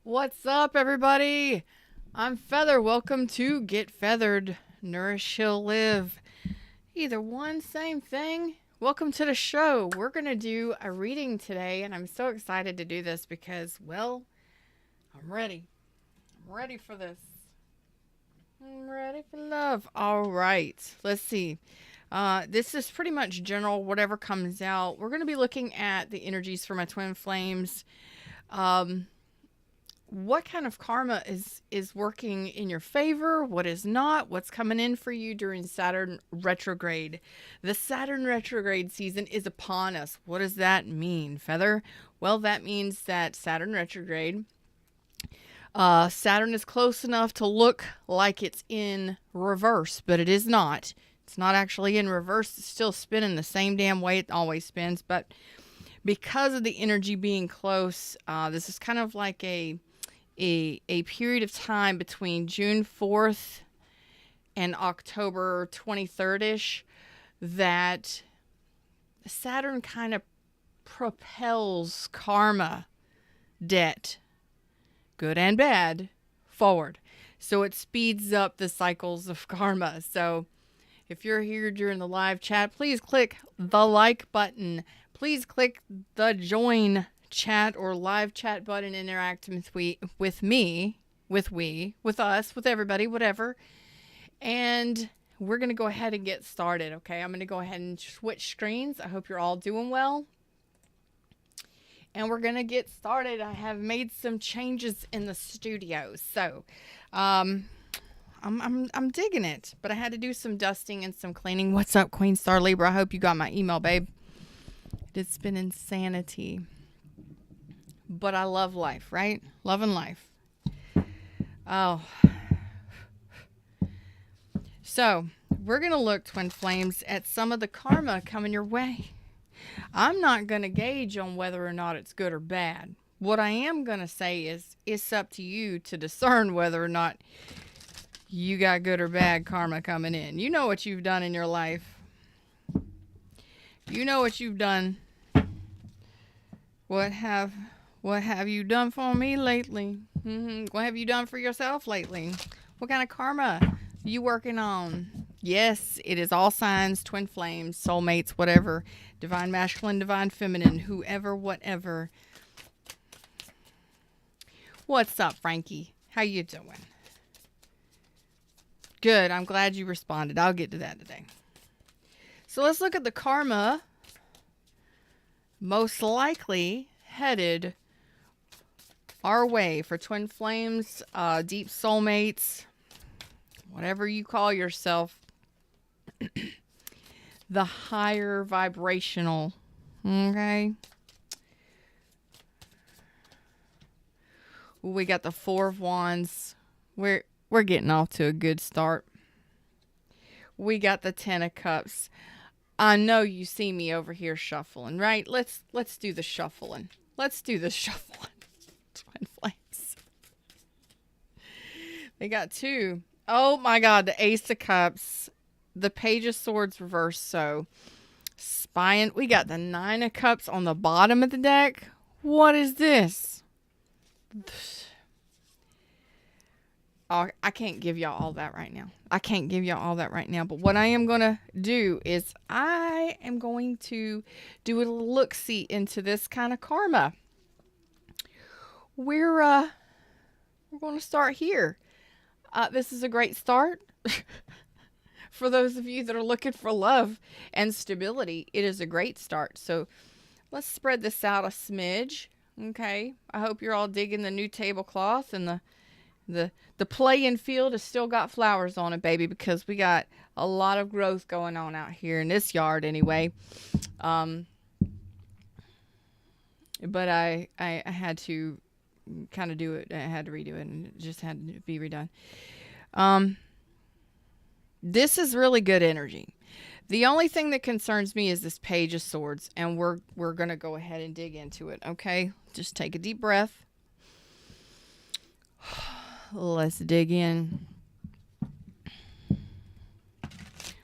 What's up, everybody? I'm Feather. Welcome to Get Feathered, Nourish, Heal, Live. Either one, same thing. Welcome to the show. We're going to do a reading today, and I'm so excited to do this because, well, I'm ready. I'm ready for this. I'm ready for love. All right. Let's see. This is pretty much general, whatever comes out. We're going to be looking at the energies for my twin flames. What kind of karma is working in your favor, what is not, what's coming in for you during Saturn retrograde. The Saturn retrograde season is upon us. What does that mean, Feather? Well, that means that Saturn retrograde, Saturn is close enough to look like it's in reverse, but it is not. It's not actually in reverse. It's still spinning the same damn way it always spins, but because of the energy being close, this is kind of like a period of time between June 4th and October 23rd-ish that Saturn kind of propels karma, debt, good and bad, forward. So it speeds up the cycles of karma. So if you're here during the live chat, please click the like button. Please click the join chat or live chat button, interact with me, with us, with everybody, whatever. And we're going to go ahead and get started, okay? I'm going to go ahead and switch screens. I hope you're all doing well. And we're going to get started. I have made some changes in the studio. So, I'm digging it, but I had to do some dusting and some cleaning. What's up, Queen Star Libra? I hope you got my email, babe. It's been insanity. But I love life, right? Loving life. Oh. So, we're going to look, Twin Flames, at some of the karma coming your way. I'm not going to gauge on whether or not it's good or bad. What I am going to say is, it's up to you to discern whether or not you got good or bad karma coming in. You know what you've done in your life. You know what you've done. What have you done for me lately? What have you done for yourself lately? What kind of karma you working on? Yes, it is all signs, twin flames, soulmates, whatever. Divine masculine, divine feminine, whoever, whatever. What's up, Frankie? How you doing? Good. I'm glad you responded. I'll get to that today. So let's look at the karma most likely headed our way for twin flames, deep soulmates, whatever you call yourself, the higher vibrational, okay? We got the Four of Wands. We're getting off to a good start. We got the Ten of Cups. I know you see me over here shuffling, right? Let's do the shuffling. Let's do the shuffling. Twin flames. They got two. Oh my God, the Ace of Cups. The Page of Swords reversed. So, spying. We got the Nine of Cups on the bottom of the deck. What is this? Oh, I can't give y'all all that right now. But what I am going to do is I am going to do a look-see into this kind of karma. We're going to start here. This is a great start. For those of you that are looking for love and stability, it is a great start. So let's spread this out a smidge. Okay. I hope you're all digging the new tablecloth and the playing field has still got flowers on it, baby, because we got a lot of growth going on out here in this yard anyway. But I had to kind of do it. I had to redo it, and it just had to be redone. This is really good energy. The only thing that concerns me is this Page of Swords, and we're going to go ahead and dig into it, okay? Just take a deep breath. Let's dig in.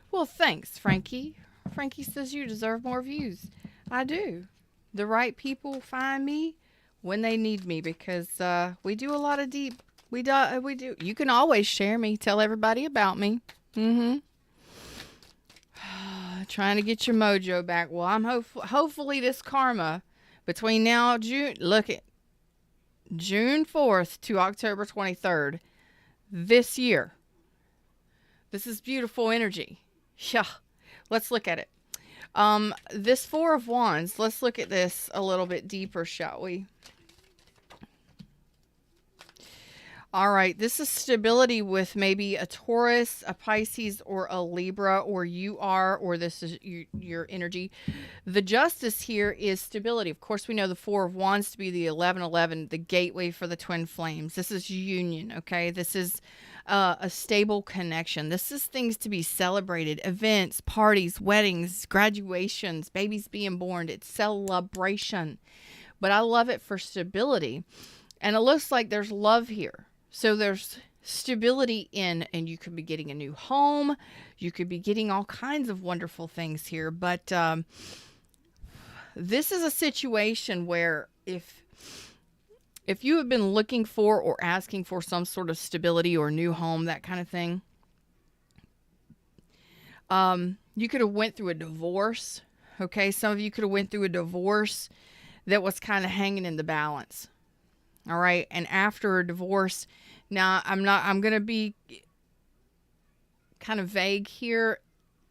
Well, thanks, Frankie. Frankie says you deserve more views. I do. The right people find me when they need me, because we do a lot of deep. We do. You can always share me. Tell everybody about me. Trying to get your mojo back. Well, I'm hopefully this karma between now June. Look at June 4th to October 23rd this year. This is beautiful energy. Yeah. Let's look at it. This Four of Wands, let's look at this a little bit deeper, shall we? All right, this is stability with maybe a Taurus, a Pisces, or a Libra, or this is your energy. The Justice here is stability. Of course, we know the Four of Wands to be the 1111, the gateway for the twin flames. This is union, okay? This is a stable connection. This is things to be celebrated, events, parties, weddings, graduations, babies being born. It's celebration. But I love it for stability. And it looks like there's love here. So there's stability and you could be getting a new home. You could be getting all kinds of wonderful things here. But this is a situation where if you have been looking for or asking for some sort of stability or new home, that kind of thing, you could have went through a divorce. Okay, some of you could have went through a divorce that was kind of hanging in the balance. All right, and after a divorce, now I'm going to be kind of vague here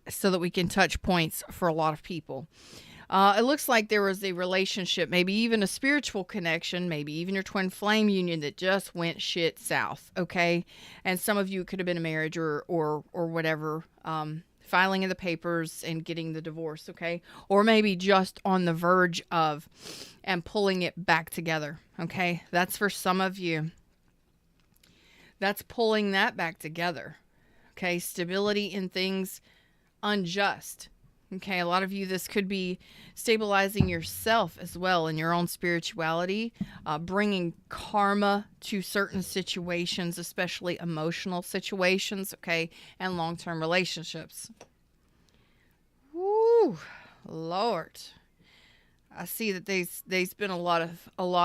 so that we can touch points for a lot of people. It looks like there was a relationship, maybe even a spiritual connection, maybe even your twin flame union that just went shit south, okay? And some of you could have been a marriage or whatever, filing in the papers and getting the divorce, okay? Or maybe just on the verge of and pulling it back together, okay? That's for some of you. That's pulling that back together, okay? Stability in things unjust. Okay, a lot of you, this could be stabilizing yourself as well in your own spirituality, bringing karma to certain situations, especially emotional situations, okay, and long-term relationships. Woo, Lord. I see that there's been a lot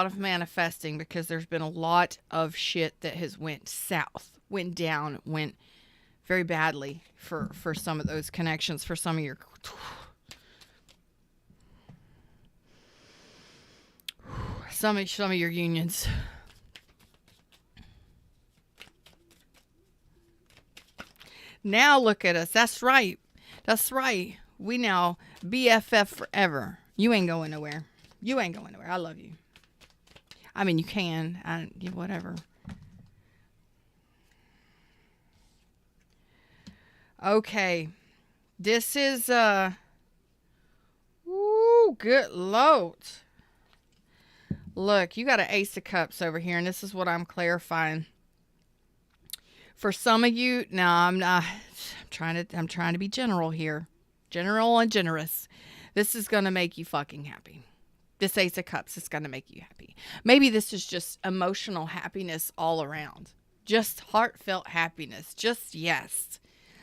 of manifesting because there's been a lot of shit that has went south, went down, went very badly for some of those connections, for some of your some of your unions. Now look at us. That's right. We now BFF forever. You ain't going nowhere. I love you. I mean, you can. Whatever. Okay. This is, good Lord. Look, you got an Ace of Cups over here, and this is what I'm clarifying. For some of you, now I'm trying to be general here. General and generous. This is going to make you fucking happy. This Ace of Cups is going to make you happy. Maybe this is just emotional happiness all around. Just heartfelt happiness. Just yes.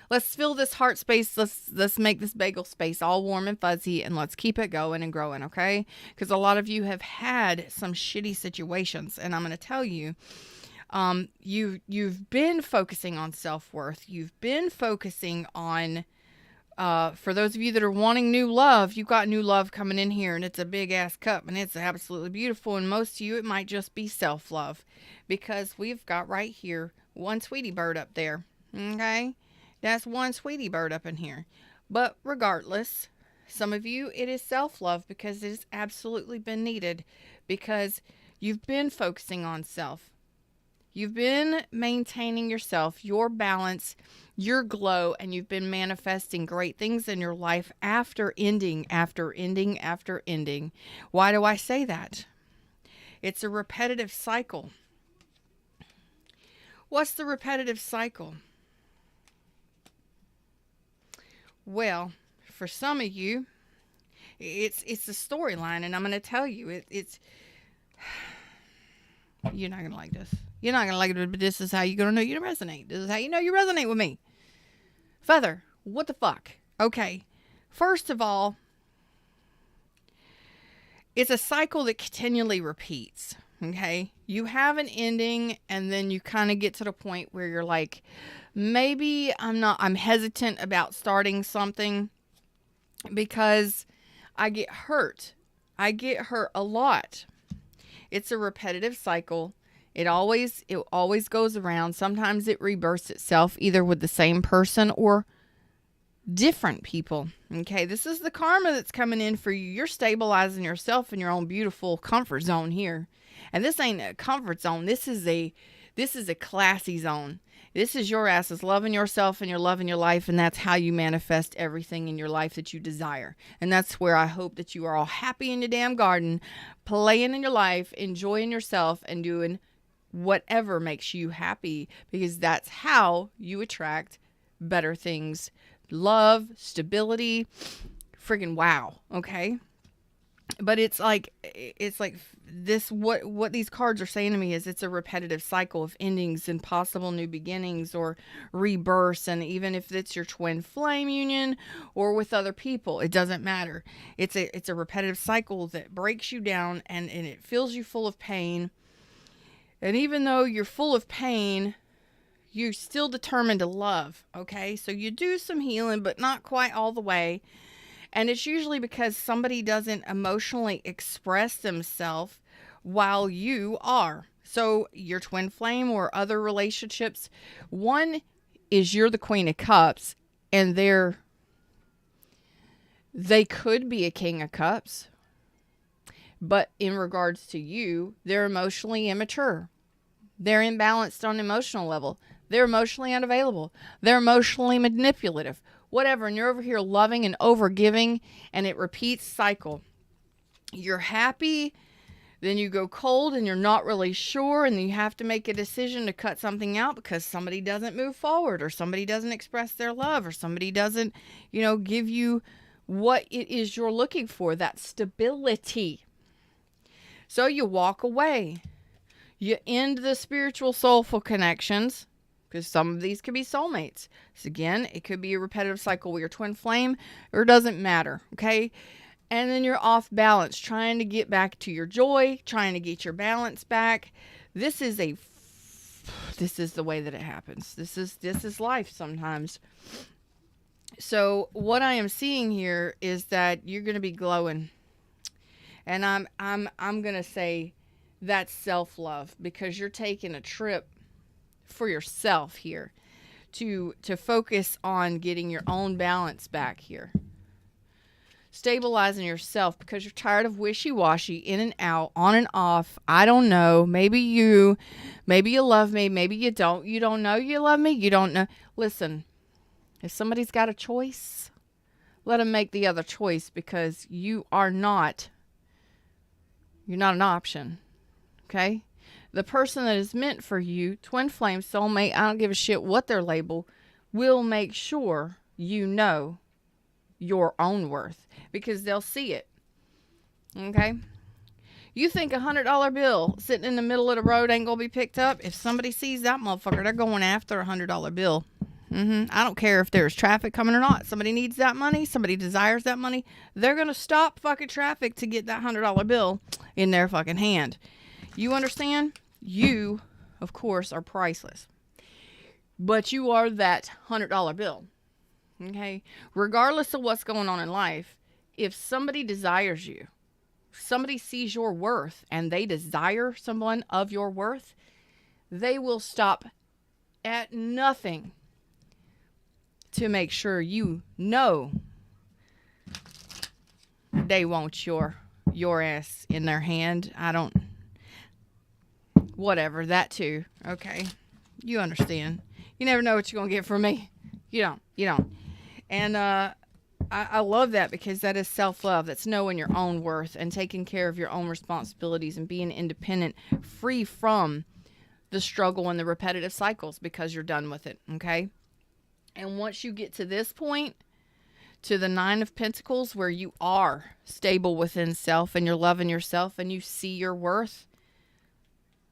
Let's fill this heart space. Let's make this bagel space all warm and fuzzy, and let's keep it going and growing, okay? Because a lot of you have had some shitty situations, and I'm going to tell you, you've been focusing on self-worth. You've been focusing on, for those of you that are wanting new love, you've got new love coming in here, and it's a big-ass cup, and it's absolutely beautiful, and most of you, it might just be self-love, because we've got right here one sweetie bird up there, okay? That's one sweetie bird up in here. But regardless, some of you, it is self-love because it has absolutely been needed, because you've been focusing on self. You've been maintaining yourself, your balance, your glow, and you've been manifesting great things in your life after ending. Why do I say that? It's a repetitive cycle. What's the repetitive cycle? Well, for some of you, it's a storyline, and I'm going to tell you, it's you're not going to like this. You're not going to like it, but this is how you're going to know you resonate. This is how you know you resonate with me. Feather, what the fuck? Okay, first of all, it's a cycle that continually repeats. Okay. You have an ending, and then you kind of get to the point where you're like, maybe I'm hesitant about starting something because I get hurt. I get hurt a lot. It's a repetitive cycle. It always goes around. Sometimes it rebirths itself either with the same person or different people. Okay, this is the karma that's coming in for you. You're stabilizing yourself in your own beautiful comfort zone here. And this ain't a comfort zone. This is a classy zone. This is your asses loving yourself, and you're loving your life, and that's how you manifest everything in your life that you desire. And that's where I hope that you are all happy in your damn garden, playing in your life, enjoying yourself, and doing whatever makes you happy, because that's how you attract better things. Love, stability, friggin' wow. Okay. But it's like this, what these cards are saying to me is it's a repetitive cycle of endings and possible new beginnings or rebirths. And even if it's your twin flame union or with other people, it doesn't matter. It's a repetitive cycle that breaks you down, and it fills you full of pain. And even though you're full of pain, you're still determined to love. Okay. So you do some healing, but not quite all the way. And it's usually because somebody doesn't emotionally express themselves while you are. So your twin flame or other relationships, one is you're the Queen of Cups, and they could be a King of Cups. But in regards to you, they're emotionally immature. They're imbalanced on an emotional level. They're emotionally unavailable. They're emotionally manipulative. Whatever, and you're over here loving and overgiving, and it repeats cycle. You're happy, then you go cold, and you're not really sure, and you have to make a decision to cut something out because somebody doesn't move forward, or somebody doesn't express their love, or somebody doesn't, give you what it is you're looking for, that stability. So you walk away. You end the spiritual soulful connections, because some of these could be soulmates. So again, it could be a repetitive cycle with your twin flame, or it doesn't matter, okay? And then you're off balance, trying to get back to your joy, trying to get your balance back. This is the way that it happens. This is life sometimes. So what I am seeing here is that you're going to be glowing. And I'm going to say that's self-love, because you're taking a trip for yourself here to focus on getting your own balance back here, stabilizing yourself, because you're tired of wishy-washy, in and out, on and off. I don't know, maybe you love me, maybe you don't know you love me, you don't know. Listen, if somebody's got a choice, let them make the other choice, because you're not an option. Okay? The person that is meant for you, twin flame, soulmate, I don't give a shit what their label, will make sure you know your own worth, because they'll see it. Okay? You think $100 bill sitting in the middle of the road ain't gonna be picked up? If somebody sees that motherfucker, they're going after $100 bill. I don't care if there's traffic coming or not. Somebody needs that money. Somebody desires that money. They're going to stop fucking traffic to get that $100 bill in their fucking hand. You understand? You, of course, are priceless. But you are that $100 bill. Okay? Regardless of what's going on in life, if somebody desires you, somebody sees your worth, and they desire someone of your worth, they will stop at nothing to make sure you know they want your ass in their hand. Whatever, that too. Okay. You understand. You never know what you're going to get from me. You don't. And I love that, because that is self-love. That's knowing your own worth and taking care of your own responsibilities and being independent, free from the struggle and the repetitive cycles, because you're done with it. Okay. And once you get to this point, to the 9 of Pentacles, where you are stable within self and you're loving yourself and you see your worth,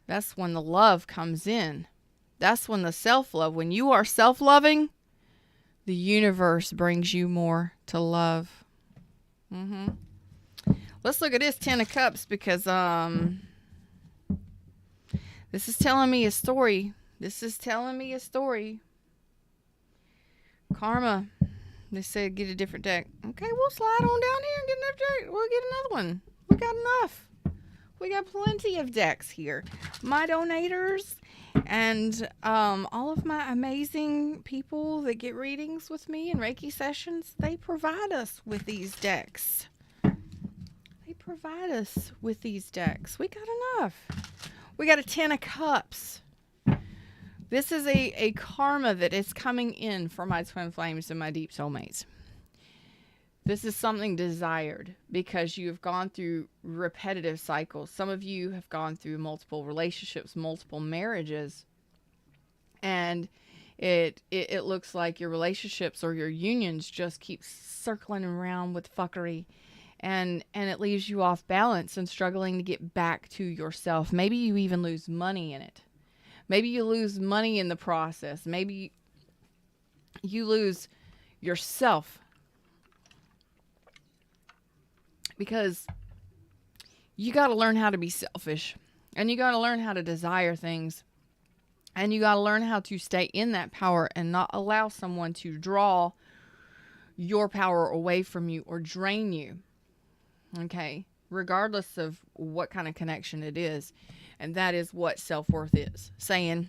that's when the love comes in. That's when the self-love, when you are self-loving, the universe brings you more to love. Let's look at this 10 of Cups because this is telling me a story. This is telling me a story. Karma. They said get a different deck. Okay, we'll slide on down here and get another deck. We'll get another one. We got enough. We got plenty of decks here. My donators and all of my amazing people that get readings with me and Reiki sessions, they provide us with these decks. They provide us with these decks. We got enough. We got a 10 of Cups. This is a karma that is coming in for my twin flames and my deep soulmates. This is something desired because you have gone through repetitive cycles. Some of you have gone through multiple relationships, multiple marriages, and it looks like your relationships or your unions just keep circling around with fuckery, and it leaves you off balance and struggling to get back to yourself. Maybe you even lose money in it. Maybe you lose money in the process. Maybe you lose yourself. Because you got to learn how to be selfish. And you got to learn how to desire things. And you got to learn how to stay in that power and not allow someone to draw your power away from you or drain you. Okay? Regardless of what kind of connection it is. And that is what self-worth is. Saying,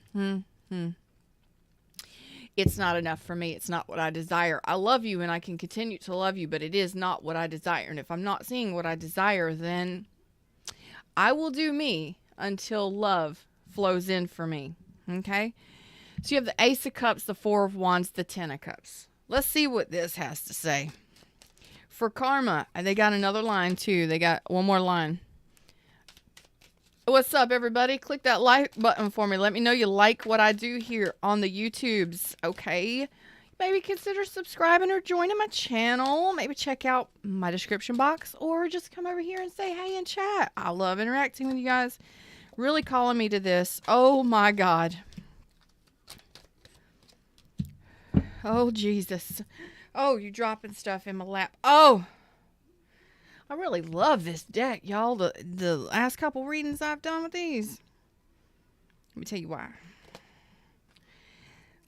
it's not enough for me. It's not what I desire. I love you and I can continue to love you, but it is not what I desire. And if I'm not seeing what I desire, then I will do me until love flows in for me. Okay? So you have the Ace of Cups, the Four of Wands, the 10 of Cups. Let's see what this has to say. For karma, and they got another line too. They got one more line. What's up, everybody? Click that like button for me. Let me know you like what I do here on the YouTubes, okay? Maybe consider subscribing or joining my channel. Maybe check out my description box or just come over here and say hey and chat. I love interacting with you guys. Really calling me to this. Oh, my God. Oh, Jesus. Oh, you dropping stuff in my lap. Oh. I really love this deck, y'all. The last couple readings I've done with these. Let me tell you why.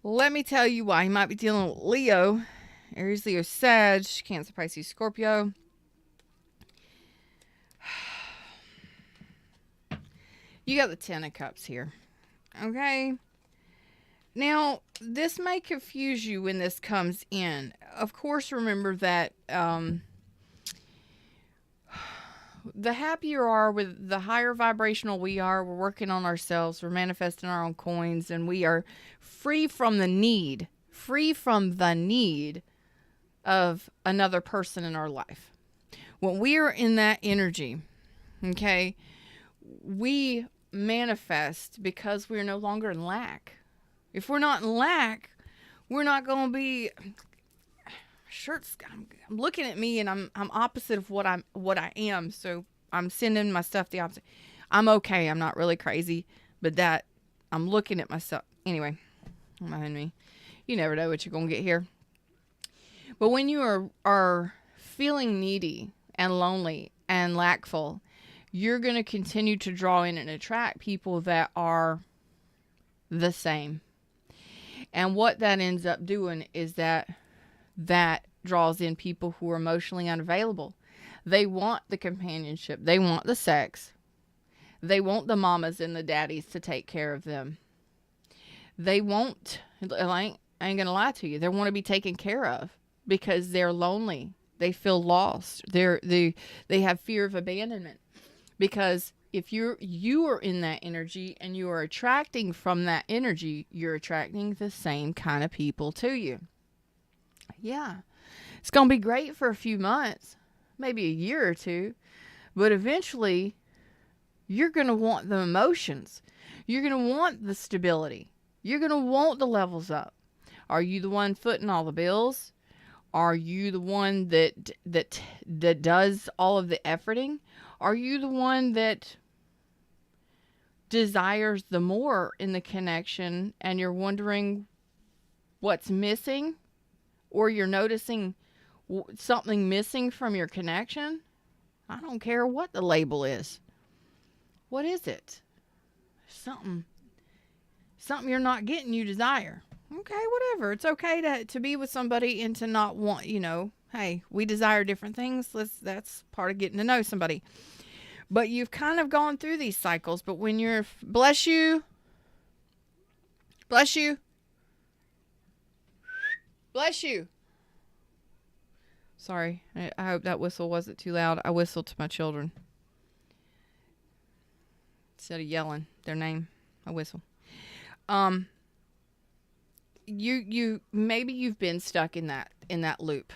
Let me tell you why. You might be dealing with Leo. Aries, Leo, Sag, Cancer, Pisces, Scorpio. You got the 10 of Cups here. Okay? Now, this may confuse you when this comes in. Of course, remember that the happier you are, with the higher vibrational we are, we're working on ourselves, we're manifesting our own coins, and we are free from the need of another person in our life. When we are in that energy, okay, we manifest because we're no longer in lack. If we're not in lack, we're not going to be... I'm looking at me and I'm opposite of what I am, so I'm sending my stuff the opposite. I'm okay. I'm not really crazy, but that I'm looking at myself anyway. Behind me, you never know what you're gonna get here. But when you are feeling needy and lonely and lackful, you're gonna continue to draw in and attract people that are the same. And what that ends up doing is that draws in people who are emotionally unavailable. They want the companionship. They want the sex. They want the mamas and the daddies to take care of them. They want, I ain't going to lie to you, they want to be taken care of because they're lonely. They feel lost. They have fear of abandonment. Because if you are in that energy and you are attracting from that energy, you're attracting the same kind of people to you. Yeah. It's going to be great for a few months, maybe a year or two, but eventually you're going to want the emotions. You're going to want the stability. You're going to want the levels up. Are you the one footing all the bills? Are you the one that does all of the efforting? Are you the one that desires the more in the connection and you're wondering what's missing? Or you're noticing something missing from your connection? I don't care what the label is. What is it? Something you're not getting you desire. Okay, whatever. It's okay to be with somebody and to not want, hey, we desire different things. That's part of getting to know somebody. But you've kind of gone through these cycles, but when you're, bless you, bless you, bless you. Sorry, I hope that whistle wasn't too loud. I whistled to my children. Instead of yelling their name, I whistle. You maybe you've been stuck in that loop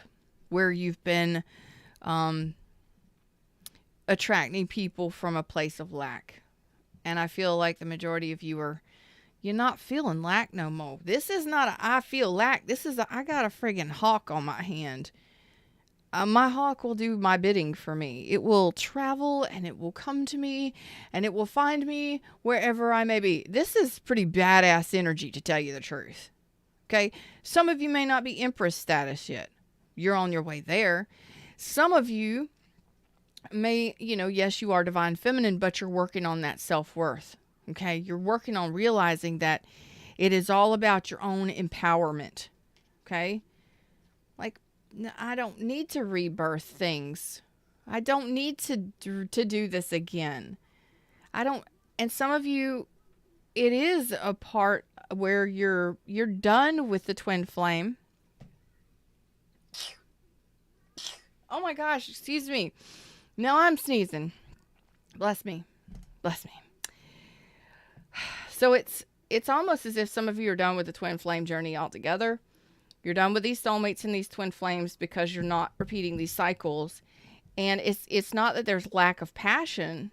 where you've been attracting people from a place of lack. And I feel like the majority of you you're not feeling lack no more. This is not I feel lack. This is I got a friggin' hawk on my hand. My hawk will do my bidding for me. It will travel and it will come to me and it will find me wherever I may be. This is pretty badass energy, to tell you the truth. Okay. Some of you may not be Empress status yet. You're on your way there. Some of you may, yes, you are divine feminine, but you're working on that self-worth. Okay. You're working on realizing that it is all about your own empowerment. Okay. Like, I don't need to rebirth things. I don't need to do this again. And some of you, it is a part where you're done with the twin flame. Oh my gosh, excuse me. Now I'm sneezing. Bless me. Bless me. So it's almost as if some of you are done with the twin flame journey altogether. You're done with these soulmates and these twin flames because you're not repeating these cycles. And it's not that there's lack of passion.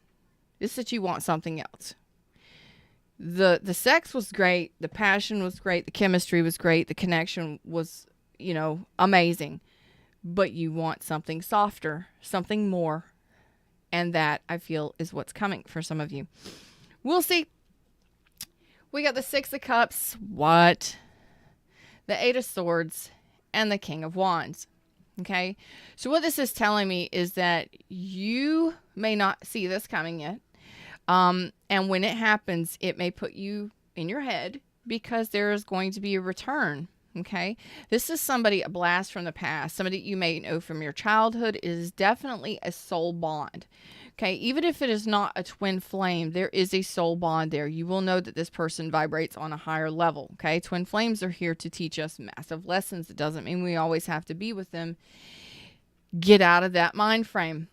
It's that you want something else. The sex was great. The passion was great. The chemistry was great. The connection was, amazing. But you want something softer, something more. And that, I feel, is what's coming for some of you. We'll see. We got the Six of Cups. What? The Eight of Swords, and the King of Wands. Okay? So what this is telling me is that you may not see this coming yet. And when it happens, it may put you in your head because there is going to be a return. Okay? This is somebody, a blast from the past. Somebody you may know from your childhood. It is definitely a soul bond. Okay, even if it is not a twin flame, there is a soul bond there. You will know that this person vibrates on a higher level. Okay, twin flames are here to teach us massive lessons. It doesn't mean we always have to be with them. Get out of that mind frame.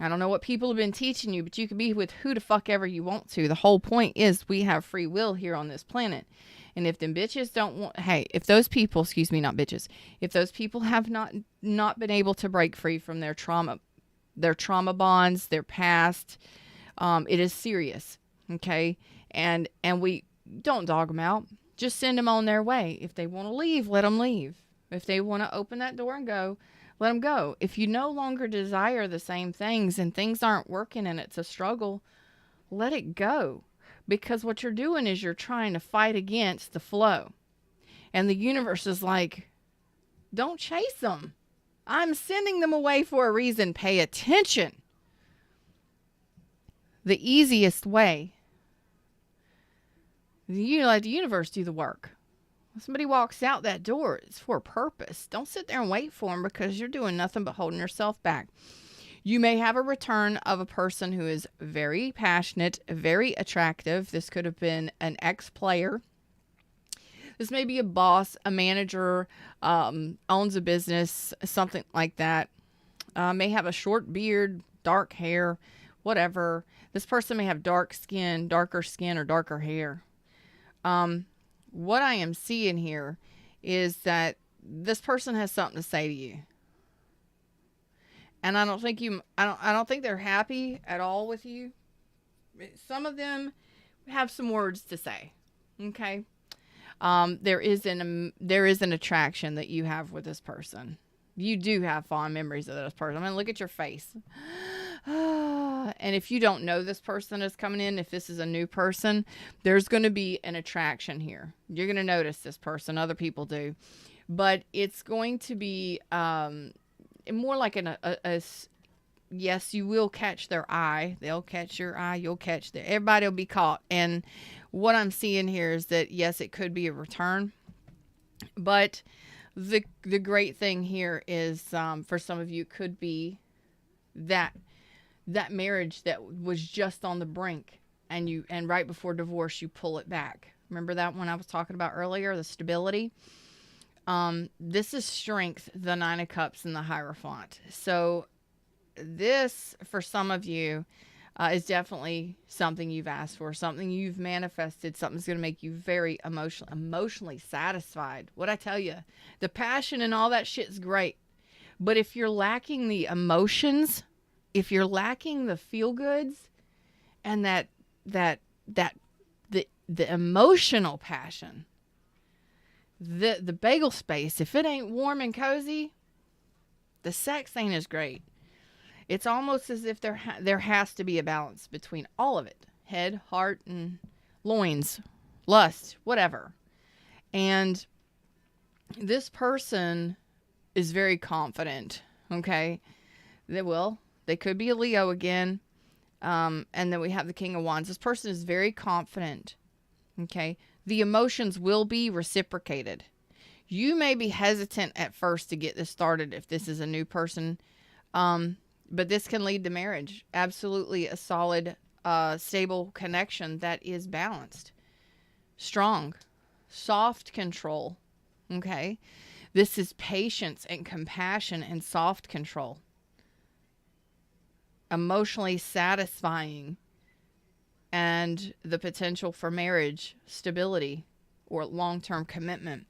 I don't know what people have been teaching you, but you can be with who the fuck ever you want to. The whole point is we have free will here on this planet. And if them bitches don't want, hey, if those people, excuse me, not bitches, if those people have not been able to break free from their trauma bonds, their past, it is serious. Okay. And we don't dog them out. Just send them on their way. If they want to leave, let them leave. If they want to open that door and go, let them go. If you no longer desire the same things and things aren't working and it's a struggle, let it go. Because what you're doing is you're trying to fight against the flow. And the universe is like, don't chase them. I'm sending them away for a reason. Pay attention. The easiest way. You let the universe do the work. When somebody walks out that door, it's for a purpose. Don't sit there and wait for them because you're doing nothing but holding yourself back. You may have a return of a person who is very passionate, very attractive. This could have been an ex-player. This may be a boss, a manager, owns a business, something like that. May have a short beard, dark hair, whatever. This person may have darker skin, or darker hair. What I am seeing here is that this person has something to say to you. And I don't think they're happy at all with you. Some of them have some words to say. Okay. There is an attraction that you have with this person. You do have fond memories of this person. I mean, look at your face. And if you don't know this person is coming in, if this is a new person, there's going to be an attraction here. You're going to notice this person. Other people do. But it's going to be more like yes, you will catch their eye. They'll catch your eye. You'll catch everybody will be caught. And what I'm seeing here is that, yes, it could be a return. But the great thing here is, for some of you, it could be that marriage that was just on the brink, and right before divorce, you pull it back. Remember that one I was talking about earlier, the stability? This is strength, the Nine of Cups and the Hierophant. So this, for some of you, is definitely something you've asked for, something you've manifested, something's going to make you very emotionally satisfied. What I tell you, the passion and all that shit is great. But if you're lacking the emotions, if you're lacking the feel goods and the emotional passion, the bagel space, if it ain't warm and cozy, the sex ain't as great. It's almost as if there has to be a balance between all of it. Head, heart, and loins, lust, whatever. And this person is very confident, okay? They could be a Leo again. And then we have the King of Wands. This person is very confident, okay? The emotions will be reciprocated. You may be hesitant at first to get this started if this is a new person. But this can lead to marriage. Absolutely a solid, stable connection that is balanced. Strong. Soft control. Okay? This is patience and compassion and soft control. Emotionally satisfying. And the potential for marriage, stability, or long-term commitment.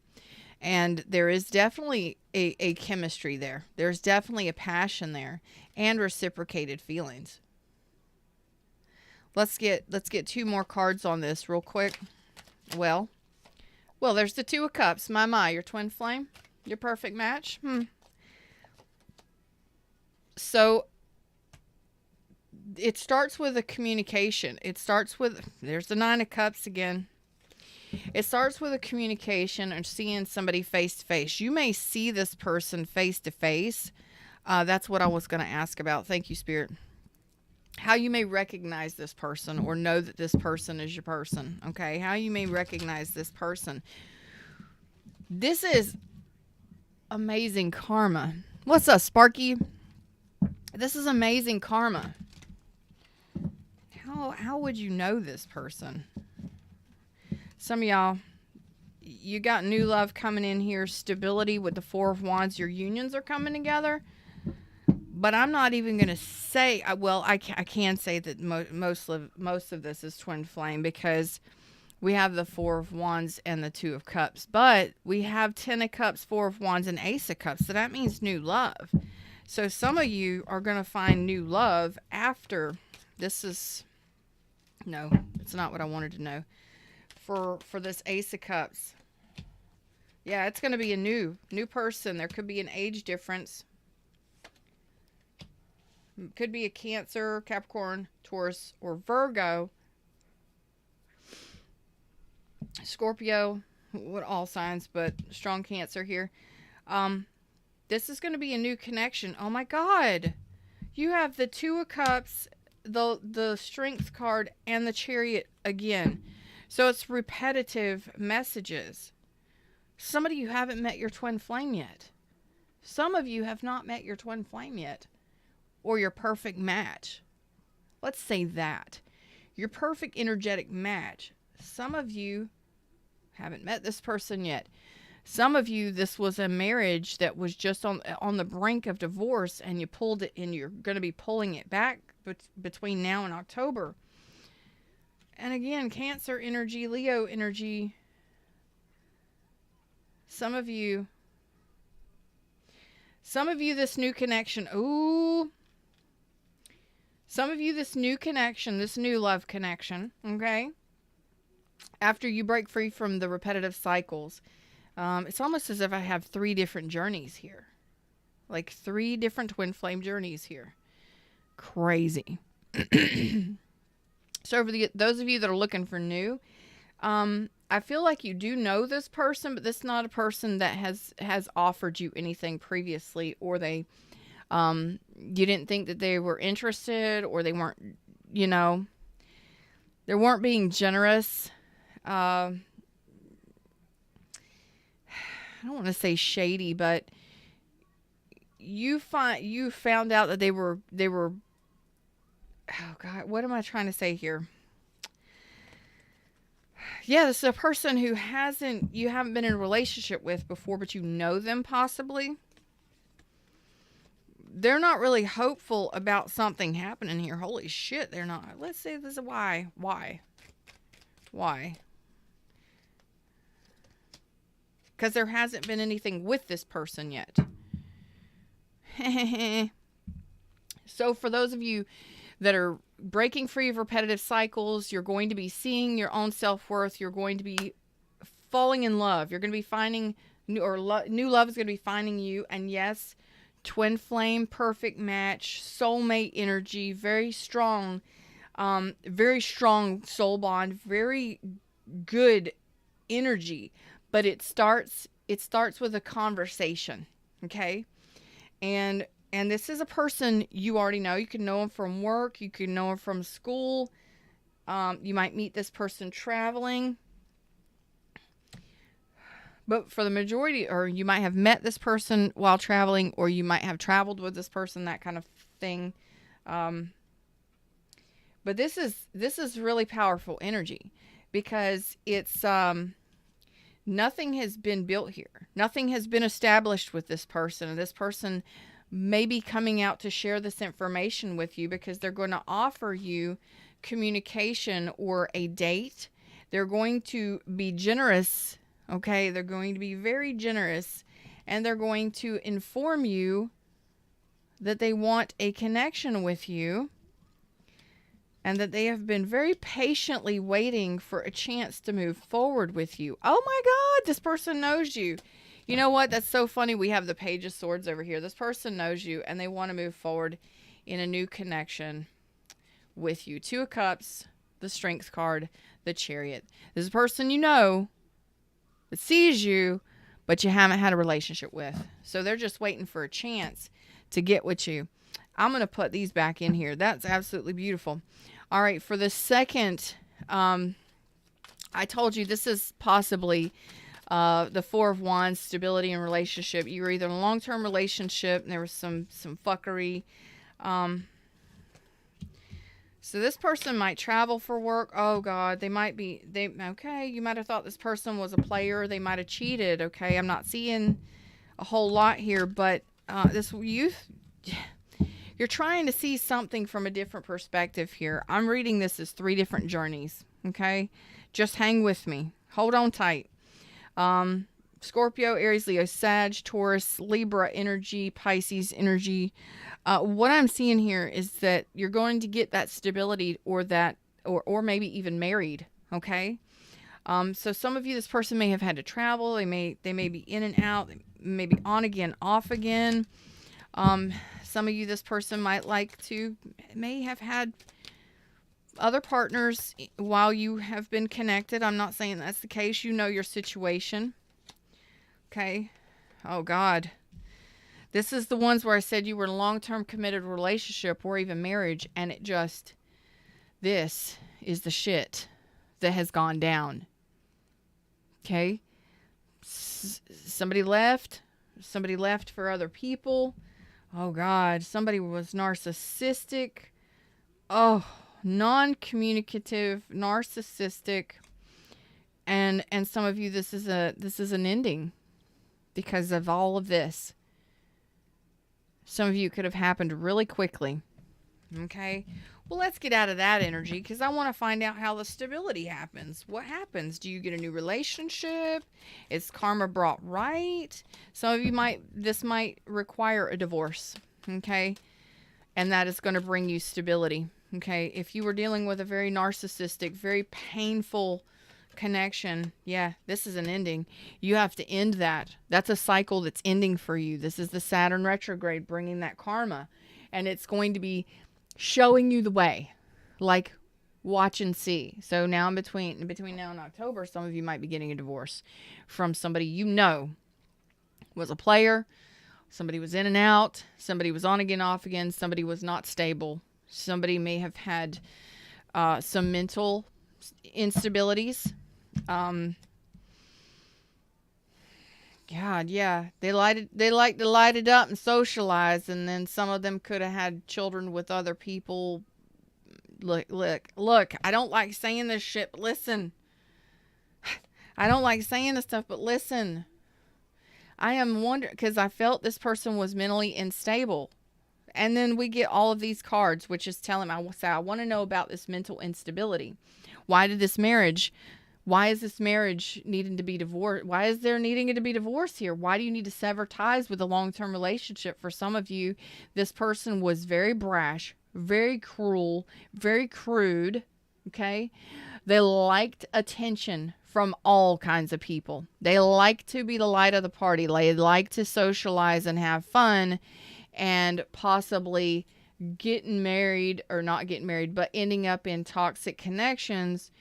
And there is definitely a chemistry there. There's definitely a passion there and reciprocated feelings. Let's get 2 more cards on this real quick. Well, there's the Two of Cups. My, your twin flame, your perfect match. So it starts with a communication. There's the Nine of Cups again. It starts with a communication and seeing somebody face to face. You may see this person face to face. That's what I was going to ask about. Thank you, Spirit. How you may recognize this person or know that this person is your person. Okay. How you may recognize this person. This is amazing karma. What's up, Sparky? This is amazing karma. How would you know this person? Some of y'all, you got new love coming in here, stability with the Four of Wands. Your unions are coming together. But I'm not even going to say, I can say that most of this is twin flame because we have the Four of Wands and the Two of Cups. But we have 10 of Cups, Four of Wands, and Ace of Cups. So that means new love. So some of you are going to find new love after no, it's not what I wanted to know. For this Ace of Cups. Yeah, it's going to be a new person. There could be an age difference. Could be a Cancer, Capricorn, Taurus, or Virgo. Scorpio, what all signs, but strong Cancer here. This is going to be a new connection. Oh my God. You have the Two of Cups, the Strength card, and the Chariot again. So it's repetitive messages. Some of you haven't met your twin flame yet. Some of you have not met your twin flame yet. Or your perfect match. Let's say that. Your perfect energetic match. Some of you haven't met this person yet. Some of you, this was a marriage that was just on the brink of divorce and you pulled it and you're going to be pulling it back between now and October. And again, Cancer energy, Leo energy. Some of you, this new connection. Ooh. Some of you, this new connection, this new love connection, okay? After you break free from the repetitive cycles, it's almost as if I have 3 different journeys here. Like 3 different twin flame journeys here. Crazy. So for those of you that are looking for new, I feel like you do know this person, but this is not a person that has offered you anything previously, or they You didn't think that they were interested, or they weren't, they weren't being generous. I don't want to say shady, but you found out that they were, oh God, what am I trying to say here? Yeah, this is a person who you haven't been in a relationship with before, but you know them possibly. They're not really hopeful about something happening here. Holy shit, they're not. Let's see if this is why. Why? Because there hasn't been anything with this person yet. So for those of you that are breaking free of repetitive cycles, you're going to be seeing your own self-worth. You're going to be falling in love. You're going to be finding new love is going to be finding you. And yes, twin flame, perfect match, soulmate energy, very strong soul bond, very good energy. But it starts with a conversation, okay? And this is a person you already know. You can know them from work. You can know them from school. You might meet this person traveling. But for the majority, or you might have met this person while traveling, or you might have traveled with this person, that kind of thing. But this is really powerful energy, because it's nothing has been built here. Nothing has been established with this person. And this person may be coming out to share this information with you, because they're going to offer you communication or a date. They're going to be generous. Okay, they're going to be very generous, and they're going to inform you that they want a connection with you, and that they have been very patiently waiting for a chance to move forward with you. Oh my God, this person knows you. You know what? That's so funny. We have the Page of Swords over here. This person knows you, and they want to move forward in a new connection with you. Two of Cups, the Strength card, the Chariot. This is a person you know that sees you, but you haven't had a relationship with. So they're just waiting for a chance to get with you. I'm going to put these back in here. That's absolutely beautiful. All right, for the second, I told you this is possibly the Four of Wands, stability in relationship. You were either in a long-term relationship, and there was some fuckery. So this person might travel for work. Oh God, you might have thought this person was a player. They might have cheated. Okay, I'm not seeing a whole lot here, but this youth, you're trying to see something from a different perspective here. I'm reading this as 3 different journeys. Okay, just hang with me. Hold on tight. Scorpio, Aries, Leo, Sag, Taurus, Libra energy, Pisces energy. What I'm seeing here is that you're going to get that stability, or maybe even married. Okay. So some of you, this person may have had to travel. They may be in and out. They may be on again, off again. Some of you, this person may have had other partners while you have been connected. I'm not saying that's the case. You know your situation. Okay. Oh God. This is the ones where I said you were in a long-term committed relationship or even marriage, and this is the shit that has gone down. Okay? Somebody left for other people. Oh God, somebody was narcissistic. Oh, non-communicative, narcissistic. And some of you, this is an ending because of all of this. Some of you could have happened really quickly. Okay. Well, let's get out of that energy, because I want to find out how the stability happens. What happens? Do you get a new relationship? Is karma brought right? Some of you this might require a divorce. Okay. And that is going to bring you stability. Okay. If you were dealing with a very narcissistic, very painful connection, yeah, this is an ending. You have to end that. That's a cycle that's ending for you. This is the Saturn retrograde bringing that karma, and it's going to be showing you the way, like watch and see. So now between now and October, some of you might be getting a divorce from somebody you know was a player, Somebody was in and out. Somebody was on again, off again. Somebody was not stable. Somebody may have had some mental instabilities. God, yeah. They like to light it up and socialize, and then some of them could have had children with other people. Look, I don't like saying this shit, but listen. I don't like saying this stuff, but listen. I am wondering, because I felt this person was mentally unstable. And then we get all of these cards, which is telling me, I want to know about this mental instability. Why is this marriage needing to be divorced? Why is there needing to be divorce here? Why do you need to sever ties with a long-term relationship? For some of you, this person was very brash, very cruel, very crude, okay? They liked attention from all kinds of people. They like to be the light of the party. They like to socialize and have fun, and possibly getting married, or not getting married, but ending up in toxic connections,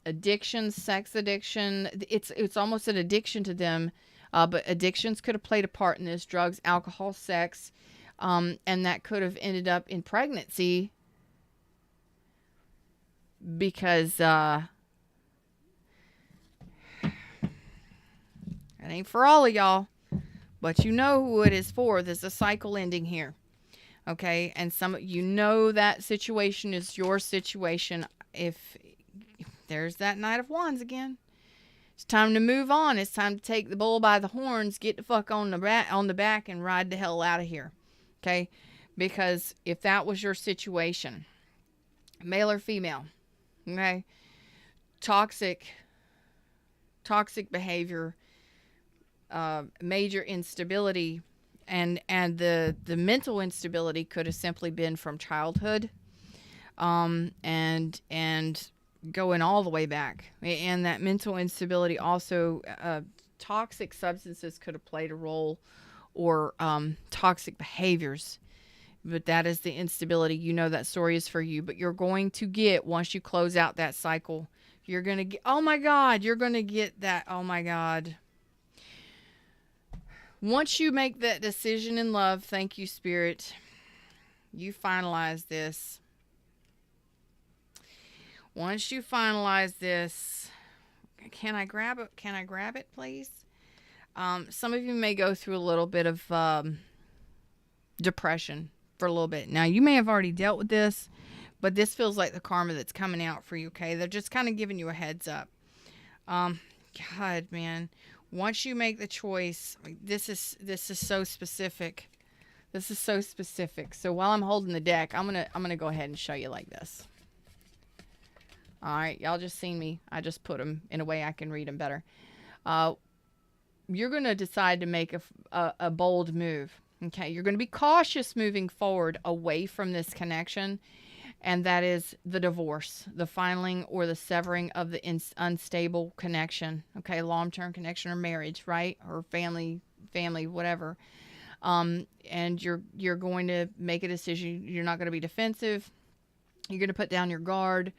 addiction, sex addiction. It's almost an addiction to them, but addictions could have played a part in this: drugs, alcohol, sex, and that could have ended up in pregnancy, because it ain't for all of y'all, but you know who it is for. There's a cycle ending here, okay? And that situation is your situation. If there's that Knight of Wands again, it's time to move on. It's time to take the bull by the horns, get the fuck on the back, and ride the hell out of here, okay? Because if that was your situation, male or female, okay, toxic behavior, major instability, and the mental instability could have simply been from childhood, and going all the way back. And that mental instability also, toxic substances could have played a role, or toxic behaviors. But that is the instability. You know that story is for you. But you're going to get, once you close out that cycle, you're going to get, oh my God, you're going to get that, oh my God. Once you make that decision in love, thank you, Spirit, you finalize this. Once you finalize this, can I grab it? Can I grab it, please? Some of you may go through a little bit of depression for a little bit. Now, you may have already dealt with this, but this feels like the karma that's coming out for you, okay? They're just kind of giving you a heads up. God, man. Once you make the choice, this is so specific. This is so specific. So while I'm holding the deck, I'm gonna go ahead and show you like this. All right, y'all just seen me. I just put them in a way I can read them better. You're gonna decide to make a bold move. Okay, you're gonna be cautious moving forward away from this connection, and that is the divorce, the filing or the severing of the unstable connection. Okay, long-term connection or marriage, right? Or family, whatever. And you're going to make a decision. You're not going to be defensive. You're going to put down your guard,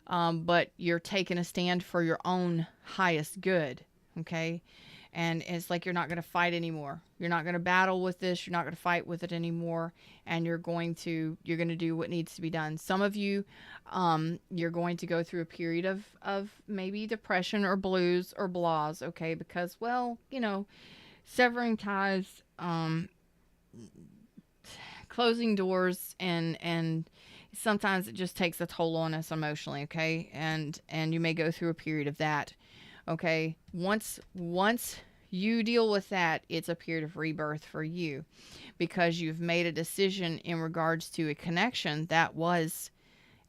but you're taking a stand for your own highest good. Okay, and it's like you're not going to fight anymore. You're not going to battle with this. You're not going to fight with it anymore. And you're going to do what needs to be done. Some of you, you're going to go through a period of maybe depression or blues or blahs, okay? Because, well, severing ties, closing doors, and sometimes it just takes a toll on us emotionally, okay? And you may go through a period of that, okay? Once you deal with that, it's a period of rebirth for you, because you've made a decision in regards to a connection that was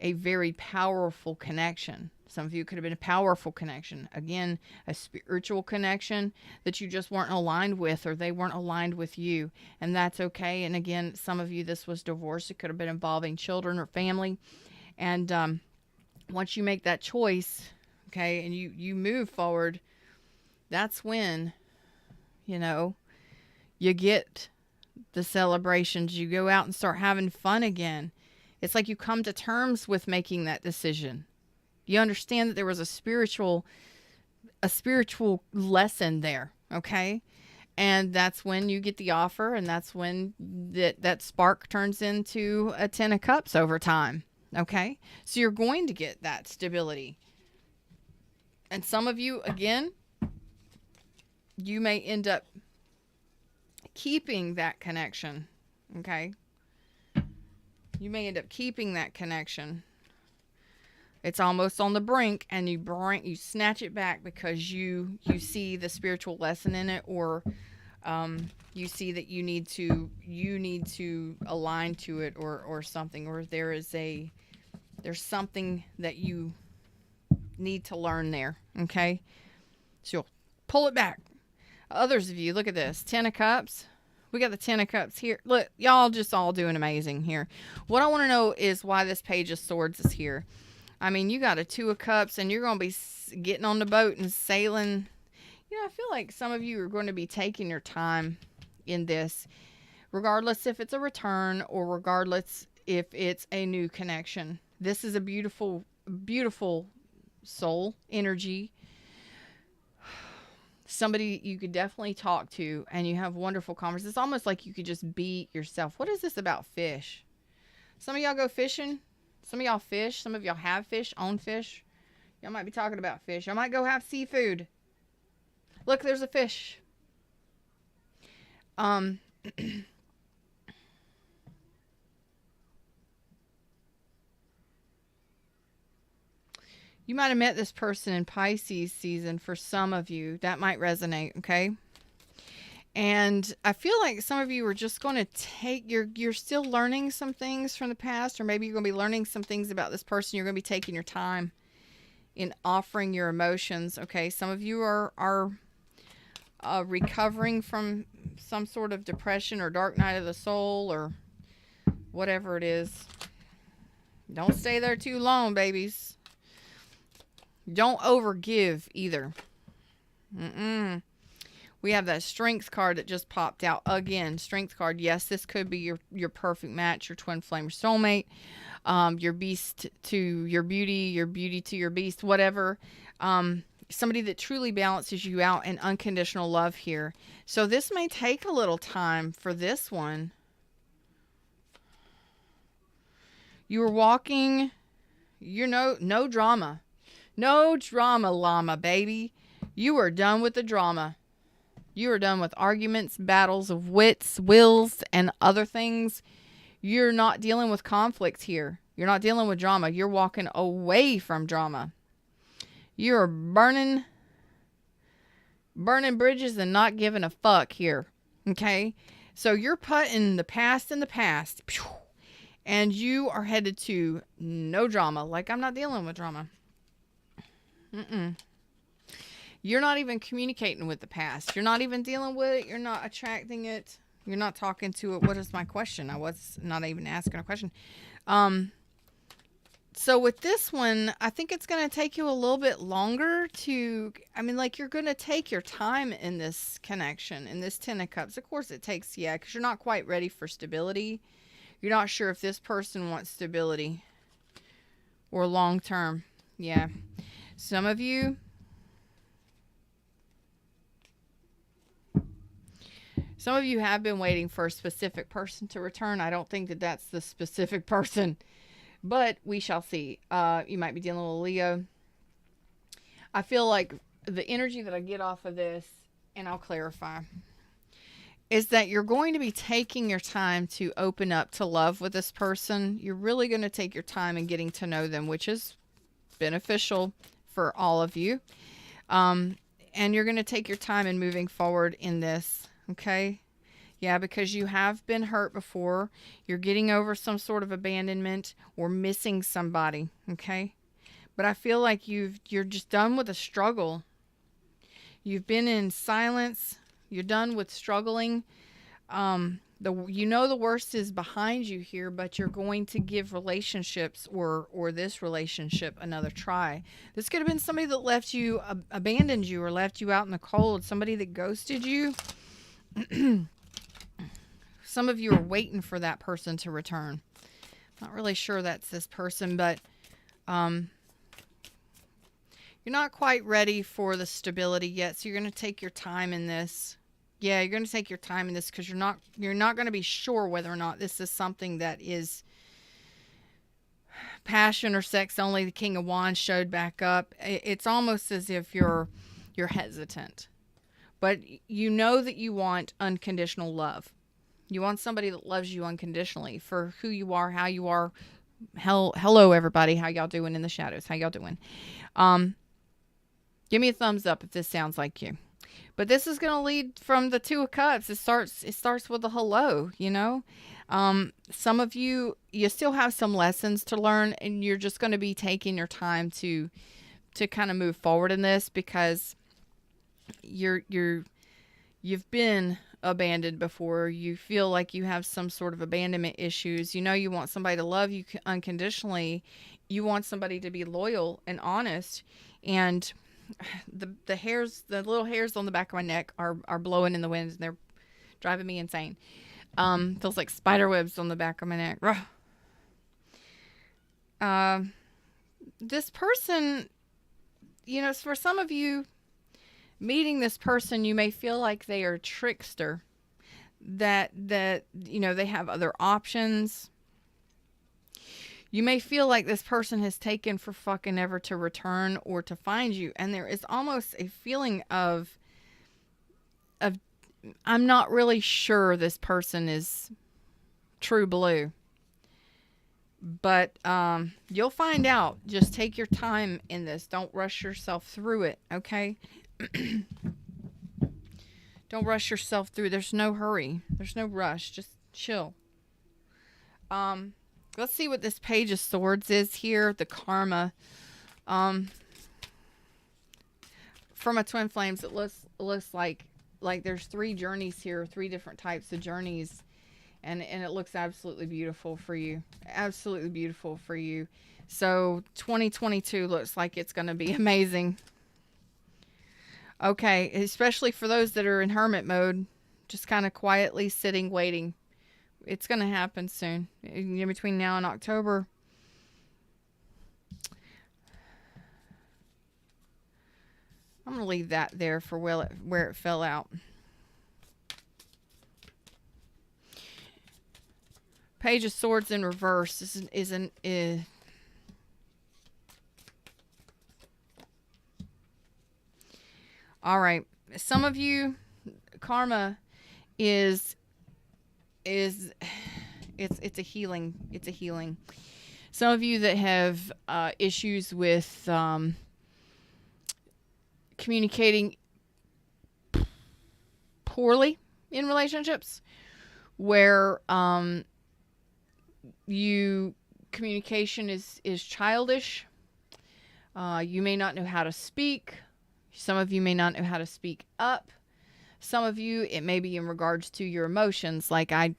a very powerful connection. Some of you could have been a powerful connection. Again, a spiritual connection that you just weren't aligned with, or they weren't aligned with you. And that's okay. And again, some of you, this was divorce. It could have been involving children or family. And once you make that choice, okay, and you move forward, that's when, you get the celebrations. You go out and start having fun again. It's like you come to terms with making that decision. You understand that there was a spiritual lesson there, okay? And that's when you get the offer, and that's when that spark turns into a 10 of cups over time. Okay? So you're going to get that stability. And some of you, again, you may end up keeping that connection. Okay? You may end up keeping that connection. It's almost on the brink, and you snatch it back because you see the spiritual lesson in it, or you see that you need to align to it, or something, or there's something that you need to learn there. Okay, so you'll pull it back. Others of you, look at this, 10 of Cups. We got the 10 of Cups here. Look, y'all just all doing amazing here. What I want to know is why this Page of Swords is here. I mean, you got a 2 of Cups, and you're going to be getting on the boat and sailing. I feel like some of you are going to be taking your time in this, regardless if it's a return or regardless if it's a new connection. This is a beautiful, beautiful soul energy. Somebody you could definitely talk to, and you have wonderful conversations. It's almost like you could just be yourself. What is this about fish? Some of y'all go fishing. Some of y'all fish. Some of y'all have fish, own fish. Y'all might be talking about fish. Y'all might go have seafood. Look, there's a fish. You might have met this person in Pisces season for some of you. That might resonate, okay? And I feel like some of you are just going to you're still learning some things from the past, or maybe you're going to be learning some things about this person. You're going to be taking your time in offering your emotions, okay? Some of you are recovering from some sort of depression or dark night of the soul or whatever it is. Don't stay there too long, babies. Don't overgive either. We have that Strength card that just popped out again. Strength card. Yes, this could be your perfect match, your twin flame or soulmate, your beast to your beauty to your beast, whatever. Somebody that truly balances you out, and unconditional love here. So this may take a little time for this one. You were walking, no drama. No drama, llama, baby. You are done with the drama. You are done with arguments, battles of wits, wills, and other things. You're not dealing with conflict here. You're not dealing with drama. You're walking away from drama. You're burning bridges and not giving a fuck here. Okay? So you're putting the past in the past. And you are headed to no drama. Like, I'm not dealing with drama. You're not even communicating with the past. You're not even dealing with it. You're not attracting it. You're not talking to it. What is my question? I was not even asking a question. So with this one, I think it's going to take you a little bit longer to, you're going to take your time in this connection, in this 10 of Cups. Of course it takes, because you're not quite ready for stability. You're not sure if this person wants stability or long term. Yeah. Some of you, have been waiting for a specific person to return. I don't think that that's the specific person, but we shall see. You might be dealing with a Leo. I feel like the energy that I get off of this, and I'll clarify, is that you're going to be taking your time to open up to love with this person. You're really going to take your time in getting to know them, which is beneficial for all of you. And you're going to take your time in moving forward in this. Okay. Yeah, because you have been hurt before. You're getting over some sort of abandonment or missing somebody. Okay. But I feel like you're just done with the struggle. You've been in silence. You're done with struggling. The worst is behind you here, but you're going to give relationships or this relationship another try. This could have been somebody that left you, abandoned you, or left you out in the cold. Somebody that ghosted you. Some of you are waiting for that person to return. Not really sure that's this person, but you're not quite ready for the stability yet, so you're going to take your time in this. Yeah, you're going to take your time in this because you're not going to be sure whether or not this is something that is passion or sex only. The King of Wands showed back up. It's almost as if you're hesitant. But you know that you want unconditional love. You want somebody that loves you unconditionally for who you are, how you are. Hello, everybody. How y'all doing in the shadows? How y'all doing? Give me a thumbs up if this sounds like you. But this is going to lead from the Two of Cups. It starts with a hello, you know. Some of you still have some lessons to learn, and you're just going to be taking your time to kind of move forward in this because you've been abandoned before. You feel like you have some sort of abandonment issues. You know, you want somebody to love you unconditionally. You want somebody to be loyal and honest. And the little hairs on the back of my neck are blowing in the wind, and they're driving me insane. Feels like spider webs on the back of my neck. This person, you know, for some of you, meeting this person, you may feel like they are a trickster, that you know, they have other options. You may feel like this person has taken for fucking ever to return or to find you, and there is almost a feeling of I'm not really sure this person is true blue. But you'll find out. Just take your time in this. Don't rush yourself through it, okay? Don't rush yourself through. There's no hurry. There's no rush. Just chill. Let's see what this Page of Swords is here. The karma. From a Twin Flames, it looks like there's 3 journeys here, 3 different types of journeys. And it looks absolutely beautiful for you. Absolutely beautiful for you. So 2022 looks like it's going to be amazing. Okay, especially for those that are in hermit mode, just kind of quietly sitting, waiting. It's going to happen soon. In between now and October. I'm going to leave that there for where it fell out. Page of Swords in reverse. This is all right. Some of you, karma is it's a healing. It's a healing. Some of you that have issues with communicating poorly in relationships, where communication is childish. You may not know how to speak. Some of you may not know how to speak up. Some of you, it may be in regards to your emotions. Like I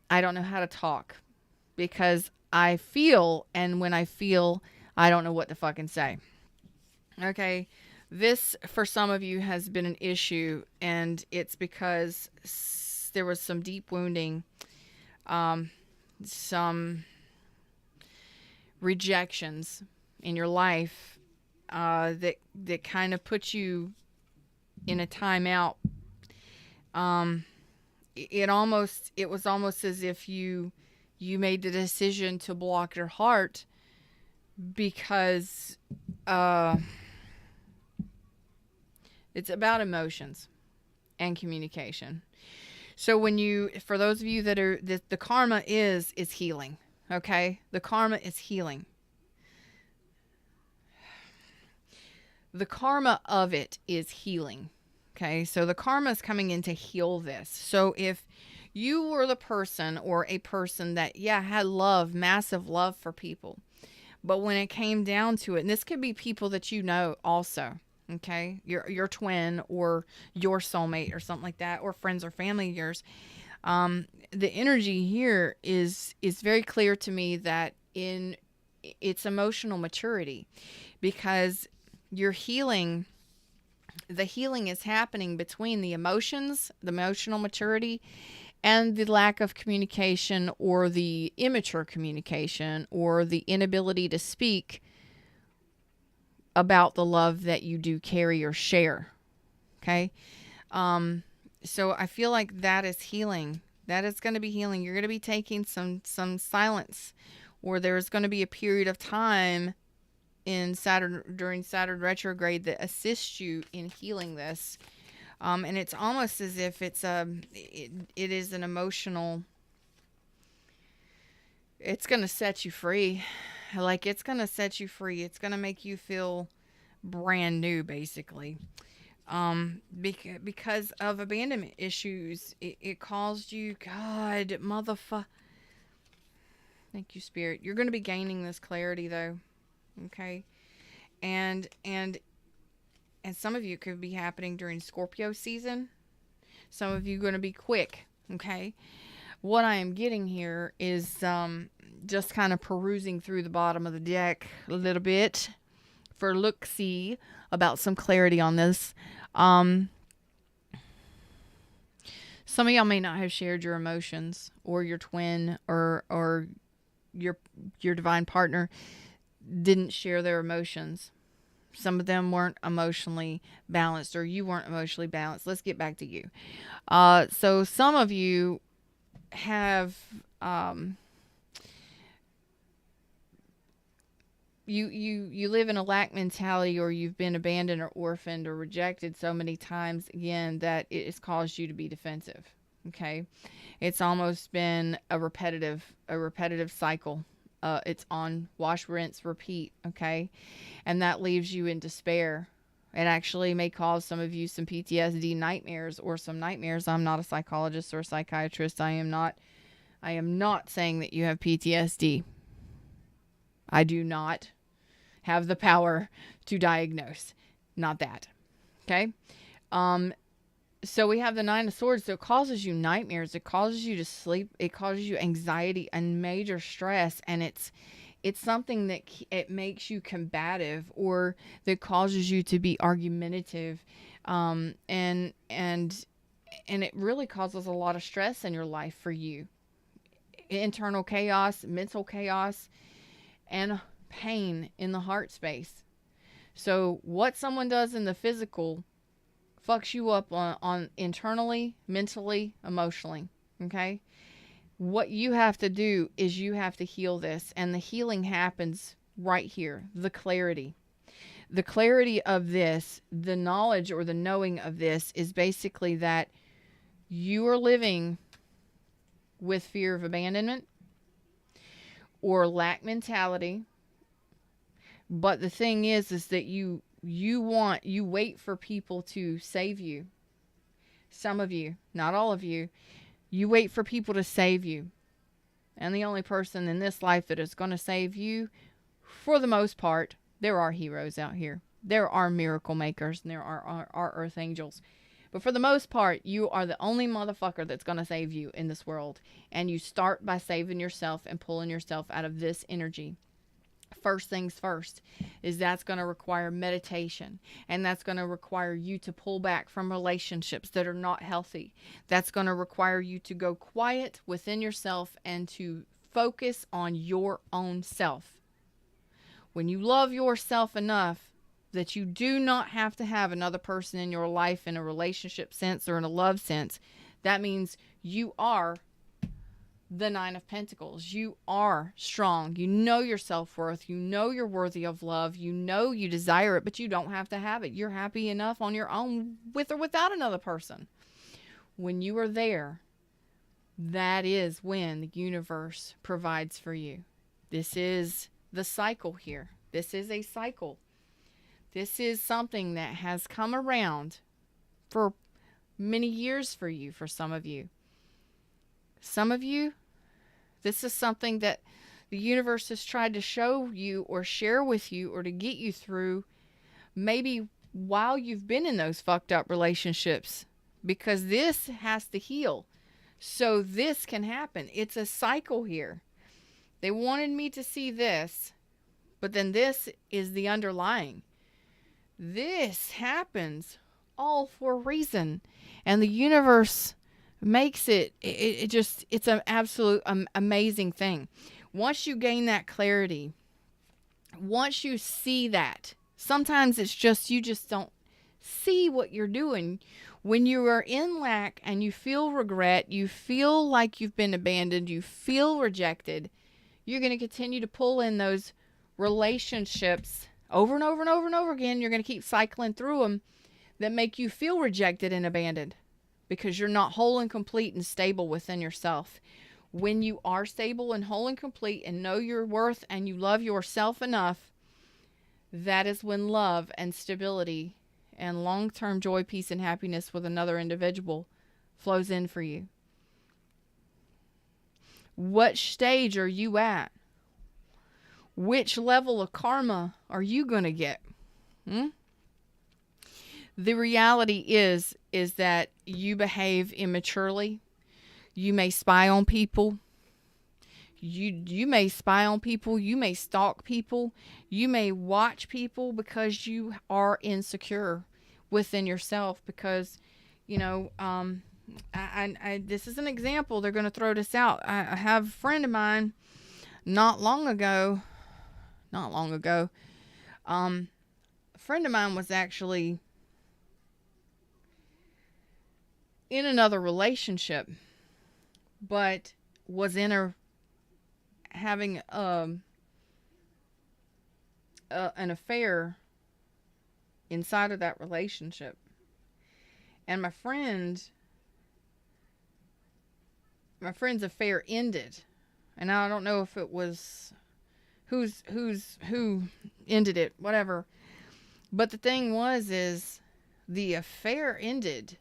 don't know how to talk because I feel, and when I feel, I don't know what to fucking say. Okay. This, for some of you, has been an issue, and it's because there was some deep wounding, some rejections in your life that kind of put you in a timeout. It was almost as if you made the decision to block your heart because it's about emotions and communication. So for those of you that are, the karma is healing. Okay. The karma is healing. The karma of it is healing. Okay. So the karma is coming in to heal this. So if you were the person or a person that, had love, massive love for people, but when it came down to it, and this could be people that you know also, okay, your twin or your soulmate or something like that, or friends or family of yours, the energy here is very clear to me that it's emotional maturity, because you're healing. The healing is happening between the emotions, the emotional maturity, and the lack of communication, or the immature communication, or the inability to speak about the love that you do carry or share. Okay. So I feel like that is healing. That is going to be healing. You're going to be taking some silence, or there's going to be a period of time in Saturn, during Saturn retrograde, that assists you in healing this. And it's almost as if it is an emotional, it's going to set you free. Like, it's going to set you free. It's going to make you feel brand new, basically. Because of abandonment issues, it caused you, God, motherfucker. Thank you, Spirit. You're going to be gaining this clarity, though. Okay. And some of you could be happening during Scorpio season. Some of you are going to be quick. Okay. What I am getting here is just kind of perusing through the bottom of the deck a little bit for look-see about some clarity on this. Some of y'all may not have shared your emotions, or your twin or your divine partner didn't share their emotions. Some of them weren't emotionally balanced, or you weren't emotionally balanced. Let's get back to you. So some of you have you live in a lack mentality, or you've been abandoned or orphaned or rejected so many times again that it has caused you to be defensive. Okay. It's almost been a repetitive cycle. It's on wash, rinse, repeat. Okay. And that leaves you in despair. It actually may cause some of you some PTSD nightmares, or some nightmares. I'm not a psychologist or a psychiatrist. I am not saying that you have PTSD. I do not have the power to diagnose. Not that. Okay. So we have the Nine of Swords. So it causes you nightmares. It causes you to sleep. It causes you anxiety and major stress. And it's something that it makes you combative, or that causes you to be argumentative. And it really causes a lot of stress in your life for you. Internal chaos, mental chaos, and pain in the heart space. So what someone does in the physical fucks you up on internally, mentally, emotionally. Okay? What you have to do is you have to heal this, and the healing happens right here. The clarity of this, the knowledge or the knowing of this, is basically that you are living with fear of abandonment or lack mentality. But the thing is that you wait for people to save you. Some of you, not all of you, you wait for people to save you. And the only person in this life that is going to save you, for the most part, there are heroes out here. There are miracle makers, and there are earth angels. But for the most part, you are the only motherfucker that's going to save you in this world. And you start by saving yourself and pulling yourself out of this energy. First things first is that's going to require meditation, and that's going to require you to pull back from relationships that are not healthy. That's going to require you to go quiet within yourself and to focus on your own self. When you love yourself enough that you do not have to have another person in your life in a relationship sense or in a love sense, that means you are the Nine of Pentacles. You are strong. You know your self-worth. You know you're worthy of love. You know you desire it, but you don't have to have it. You're happy enough on your own, with or without another person. When you are there, that is when the universe provides for you. This is the cycle here. This is a cycle. This is something that has come around for many years for you, for some of you. Some of you, this is something that the universe has tried to show you or share with you or to get you through, maybe while you've been in those fucked up relationships, because this has to heal. So this can happen. It's a cycle here. They wanted me to see this, but then this is the underlying. This happens all for a reason. And the universe makes it's an absolute amazing thing. Once you gain that clarity, once you see that, sometimes it's just, you just don't see what you're doing. When you are in lack and you feel regret, you feel like you've been abandoned, you feel rejected, you're going to continue to pull in those relationships over and over and over and over again. You're going to keep cycling through them that make you feel rejected and abandoned because you're not whole and complete and stable within yourself. When you are stable and whole and complete and know your worth and you love yourself enough, that is when love and stability and long-term joy, peace, and happiness with another individual flows in for you. What stage are you at? Which level of karma are you going to get? The reality is that you behave immaturely. You may spy on people. You may spy on people. You may stalk people. You may watch people because you are insecure within yourself. Because, you know, this is an example. They're going to throw this out. I have a friend of mine not long ago. A friend of mine was actually in another relationship, but was having an affair inside of that relationship. And my friend's affair ended. And I don't know if it was who ended it, whatever. But the thing is the affair ended.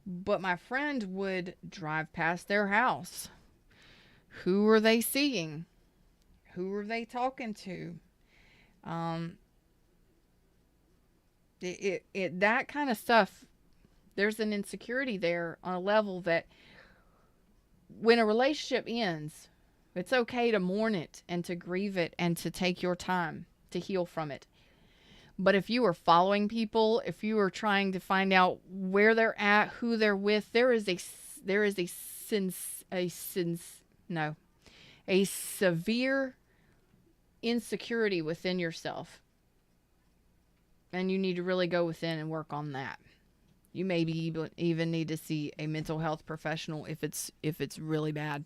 But my friend would drive past their house. Who are they seeing? Who are they talking to? That kind of stuff, there's an insecurity there on a level that when a relationship ends, it's okay to mourn it and to grieve it and to take your time to heal from it. But if you are following people, if you are trying to find out where they're at, who they're with, there is a severe insecurity within yourself. And you need to really go within and work on that. You maybe even need to see a mental health professional if it's really bad.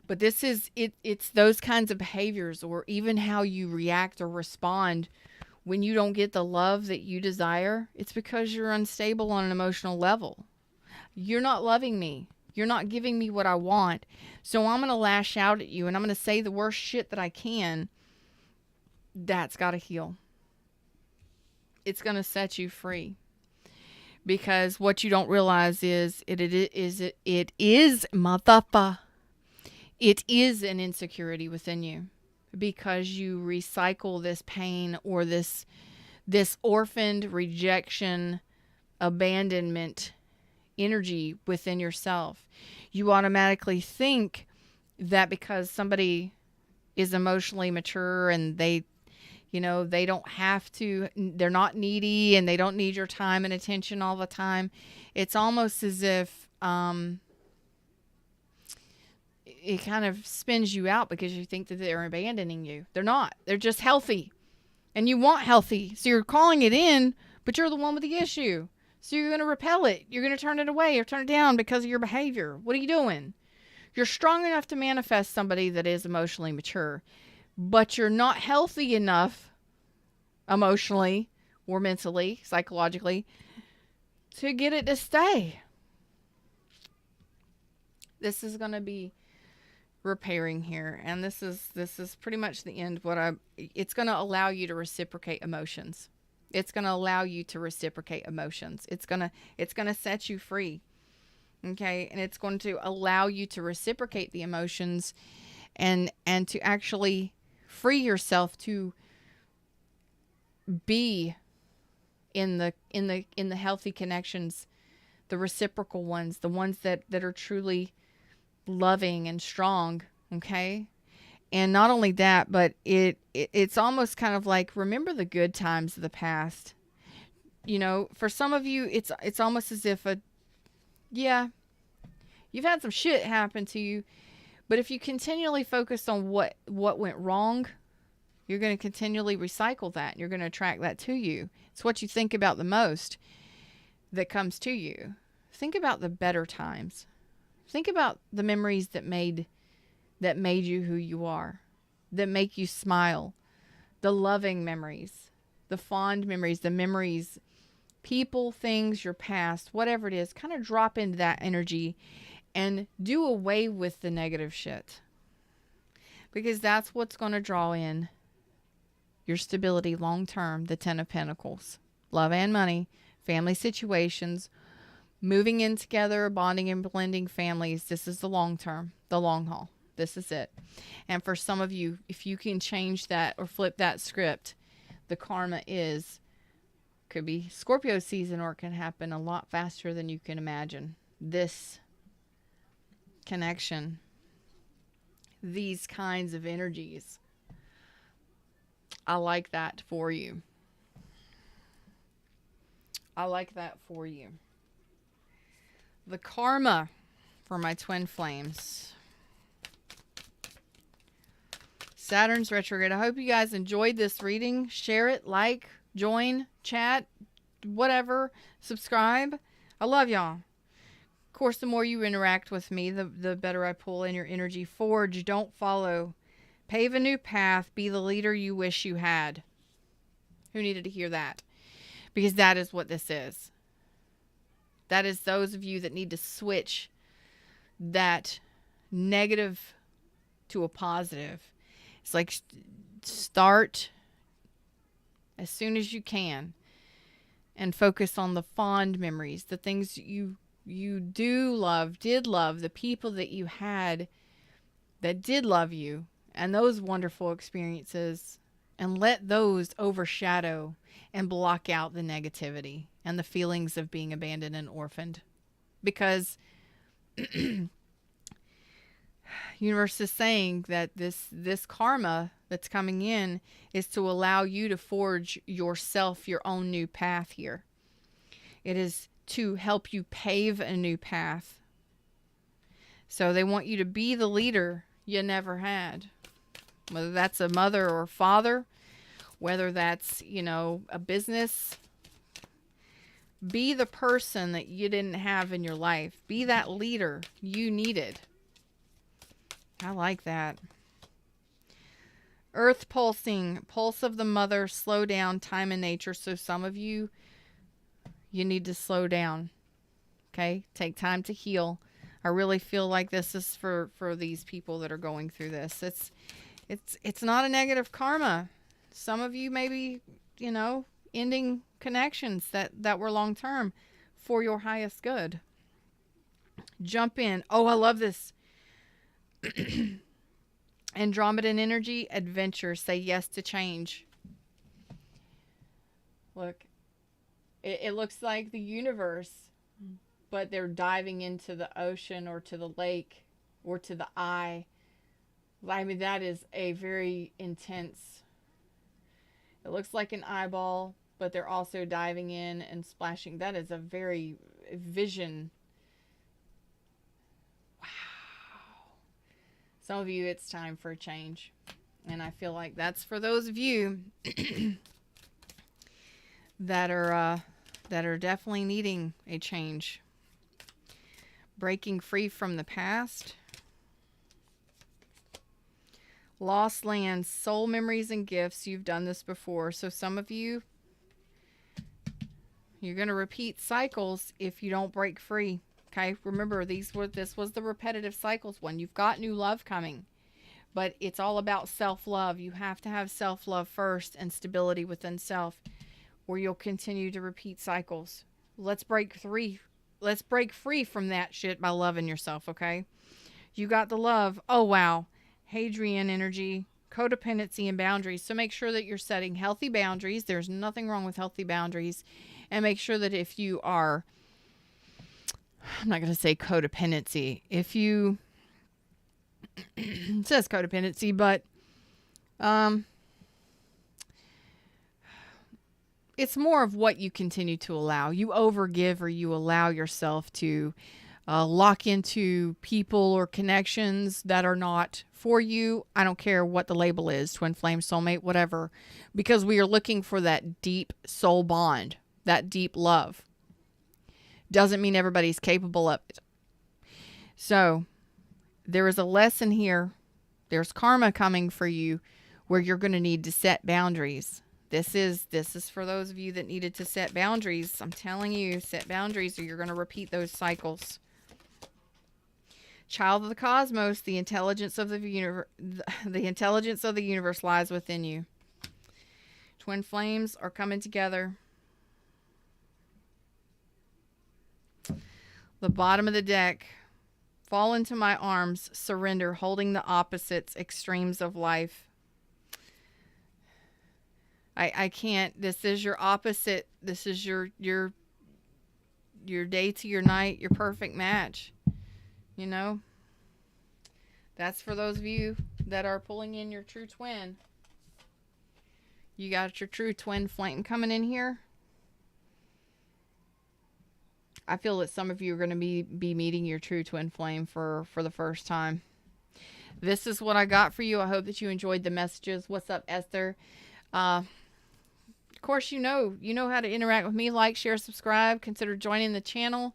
But this is it's those kinds of behaviors, or even how you react or respond when you don't get the love that you desire. It's because you're unstable on an emotional level. You're not loving me. You're not giving me what I want. So I'm going to lash out at you and I'm going to say the worst shit that I can. That's got to heal. It's going to set you free. Because what you don't realize is it is motherfucker. It is an insecurity within you, because you recycle this pain or this orphaned rejection, abandonment energy within yourself. You automatically think that because somebody is emotionally mature and they don't have to, they're not needy and they don't need your time and attention all the time. It's almost as if, it kind of spins you out because you think that they're abandoning you. They're not. They're just healthy. And you want healthy. So you're calling it in, but you're the one with the issue. So you're going to repel it. You're going to turn it away or turn it down because of your behavior. What are you doing? You're strong enough to manifest somebody that is emotionally mature, but you're not healthy enough emotionally or mentally, psychologically, to get it to stay. This is going to be repairing here, and this is pretty much the end. It's going to allow you to reciprocate emotions. It's going to allow you to reciprocate emotions. It's going to set you free. Okay? And it's going to allow you to reciprocate the emotions and to actually free yourself to be in the healthy connections, the reciprocal ones, the ones that are truly loving and strong. Okay? And not only that, but it's almost kind of like, remember the good times of the past. You know, for some of you, it's almost as if you've had some shit happen to you, but if you continually focus on what went wrong, You're going to continually recycle that. You're going to attract that to you. It's what you think about the most that comes to you. Think about the better times. Think about the memories that made you who you are, that make you smile, the loving memories, the fond memories, the memories, people, things, your past, whatever it is. Kind of drop into that energy and do away with the negative shit, because that's what's going to draw in your stability long term. The 10 of Pentacles, love and money, family situations, moving in together, bonding and blending families. This is the long term, the long haul. This is it. And for some of you, if you can change that or flip that script, the karma could be Scorpio season, or it can happen a lot faster than you can imagine. This connection, these kinds of energies, I like that for you. I like that for you. The karma for my twin flames. Saturn's retrograde. I hope you guys enjoyed this reading. Share it, like, join, chat, whatever, subscribe. I love y'all. Of course, the more you interact with me, the better I pull in your energy. Forge, don't follow. Pave a new path. Be the leader you wish you had. Who needed to hear that? Because that is what this is. That is those of you that need to switch that negative to a positive. It's like start as soon as you can and focus on the fond memories, the things you did love, the people that you had that did love you, and those wonderful experiences, and let those overshadow and block out the negativity and the feelings of being abandoned and orphaned. Because universe is saying that this karma that's coming in is to allow you to forge yourself your own new path here. It is to help you pave a new path. So they want you to be the leader you never had. Whether that's a mother or father, whether that's, a business. Be the person that you didn't have in your life. Be that leader you needed. I like that. Earth pulsing, pulse of the mother, slow down, time and nature. So some of you need to slow down. Okay? Take time to heal. I really feel like this is for these people that are going through this. It's not a negative karma. Some of you maybe, ending connections that were long term for your highest good. Jump in. Oh, I love this. Andromedan energy, adventure. Say yes to change. Look, it looks like the universe, but they're diving into the ocean or to the lake or to the eye. I mean, that is a very intense. It looks like an eyeball, but they're also diving in and splashing. That is a very vision. Some of you, it's time for a change. And I feel like that's for those of you that are definitely needing a change. Breaking free from the past. Lost lands, soul memories and gifts. You've done this before. So some of you, you're going to repeat cycles if you don't break free. Okay, remember this was the repetitive cycles one. You've got new love coming, but it's all about self-love. You have to have self-love first and stability within self, or you'll continue to repeat cycles. Let's break free. Let's break free from that shit by loving yourself, okay? You got the love. Oh, wow. Hadrian energy, codependency and boundaries. So make sure that you're setting healthy boundaries. There's nothing wrong with healthy boundaries. And make sure that if you are, I'm not going to say codependency. If you, it says codependency, but it's more of what you continue to allow. You overgive or you allow yourself to lock into people or connections that are not for you. I don't care what the label is, twin flame, soulmate, whatever, because we are looking for that deep soul bond, that deep love. Doesn't mean everybody's capable of it. So there is a lesson here. There's karma coming for you where you're going to need to set boundaries. This is for those of you that needed to set boundaries. I'm telling you, set boundaries or you're going to repeat those cycles. Child of the cosmos, the intelligence of the universe lies within you. Twin flames are coming together. The bottom of the deck. Fall into my arms, surrender, holding the opposites, extremes of life. I can't. This is your opposite. This is your day to your night, your perfect match. You know? That's for those of you that are pulling in your true twin. You got your true twin flame coming in here. I feel that some of you are going to be meeting your true twin flame for the first time. This is what I got for you. I hope that you enjoyed the messages. What's up, Esther? Of course, you know how to interact with me. Like, share, subscribe. Consider joining the channel.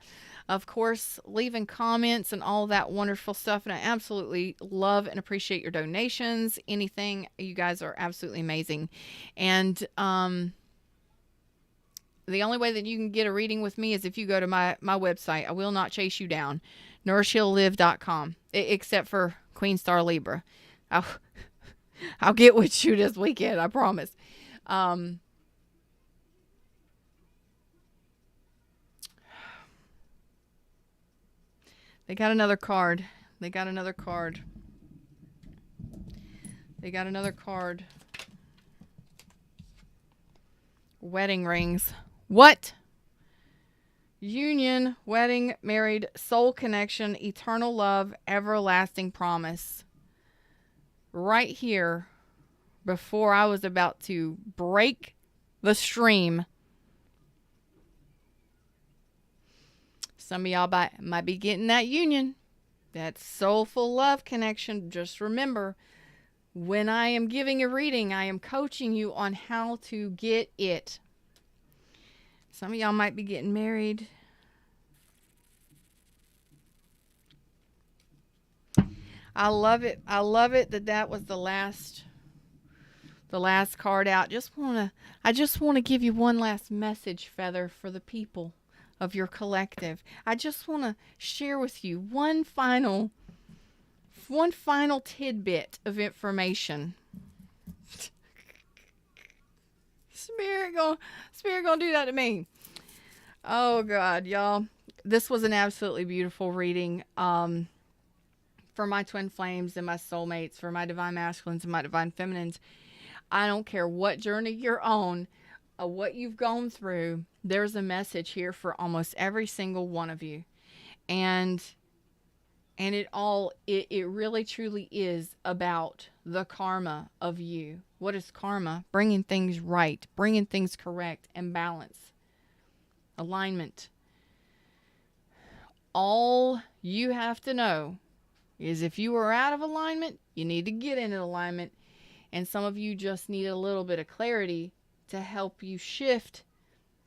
Of course, leaving comments and all that wonderful stuff. And I absolutely love and appreciate your donations. Anything. You guys are absolutely amazing. And the only way that you can get a reading with me is if you go to my website. I will not chase you down. nourishheallive.com. Except for Queen Star Libra. I'll get with you this weekend. I promise. They got another card. They got another card. They got another card. Wedding rings. What? Union, wedding, married, soul connection, eternal love, everlasting promise. Right here, before I was about to break the stream. Some of y'all might be getting that union, that soulful love connection. Just remember, when I am giving a reading, I am coaching you on how to get it. Some of y'all might be getting married. I love it. I love it that was the last card out. I just want to give you one last message, Feather, for the people of your collective. I just want to share with you one final tidbit of information. Spirit gonna do that to me. Oh God, y'all. This was an absolutely beautiful reading. For my twin flames and my soulmates, for my divine masculines and my divine feminines. I don't care what journey you're on, what you've gone through, there's a message here for almost every single one of you. And it really truly is about the karma of you. What is karma? Bringing things right, bringing things correct and balance, alignment. All you have to know is if you are out of alignment, you need to get into alignment. And some of you just need a little bit of clarity to help you shift,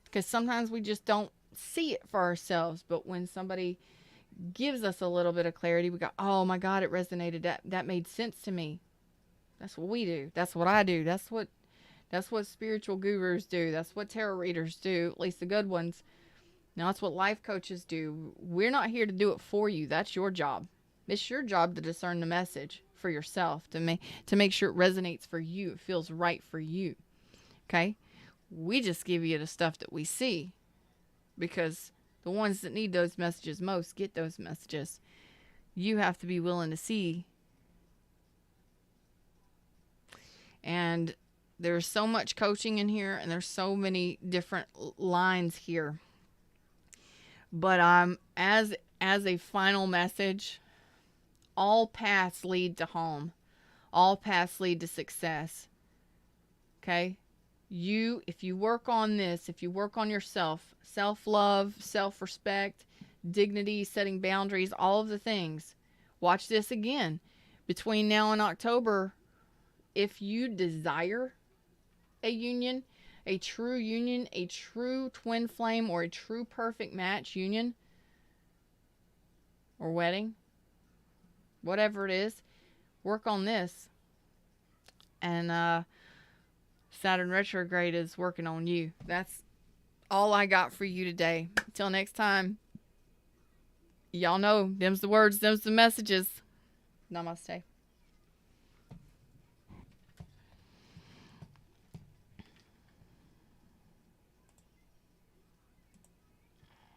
because sometimes we just don't see it for ourselves. But when somebody gives us a little bit of clarity, we go, oh my God, it resonated. That made sense to me. That's what we do. That's what I do. That's what spiritual gurus do. That's what tarot readers do, at least the good ones. Now, that's what life coaches do. We're not here to do it for you. That's your job. It's your job to discern the message for yourself, to make sure it resonates for you. It feels right for you. Okay? We just give you the stuff that we see, because the ones that need those messages most get those messages. You have to be willing to see. And there's so much coaching in here, and there's so many different lines here. But as a final message, all paths lead to home. All paths lead to success. Okay? If you work on this, if you work on yourself, self-love, self-respect, dignity, setting boundaries, all of the things. Watch this again. Between now and October, if you desire a union, a true twin flame, or a true perfect match union or wedding, whatever it is, work on this. And Saturn retrograde is working on you. That's all I got for you today. Until next time, y'all know, them's the words, them's the messages. Namaste.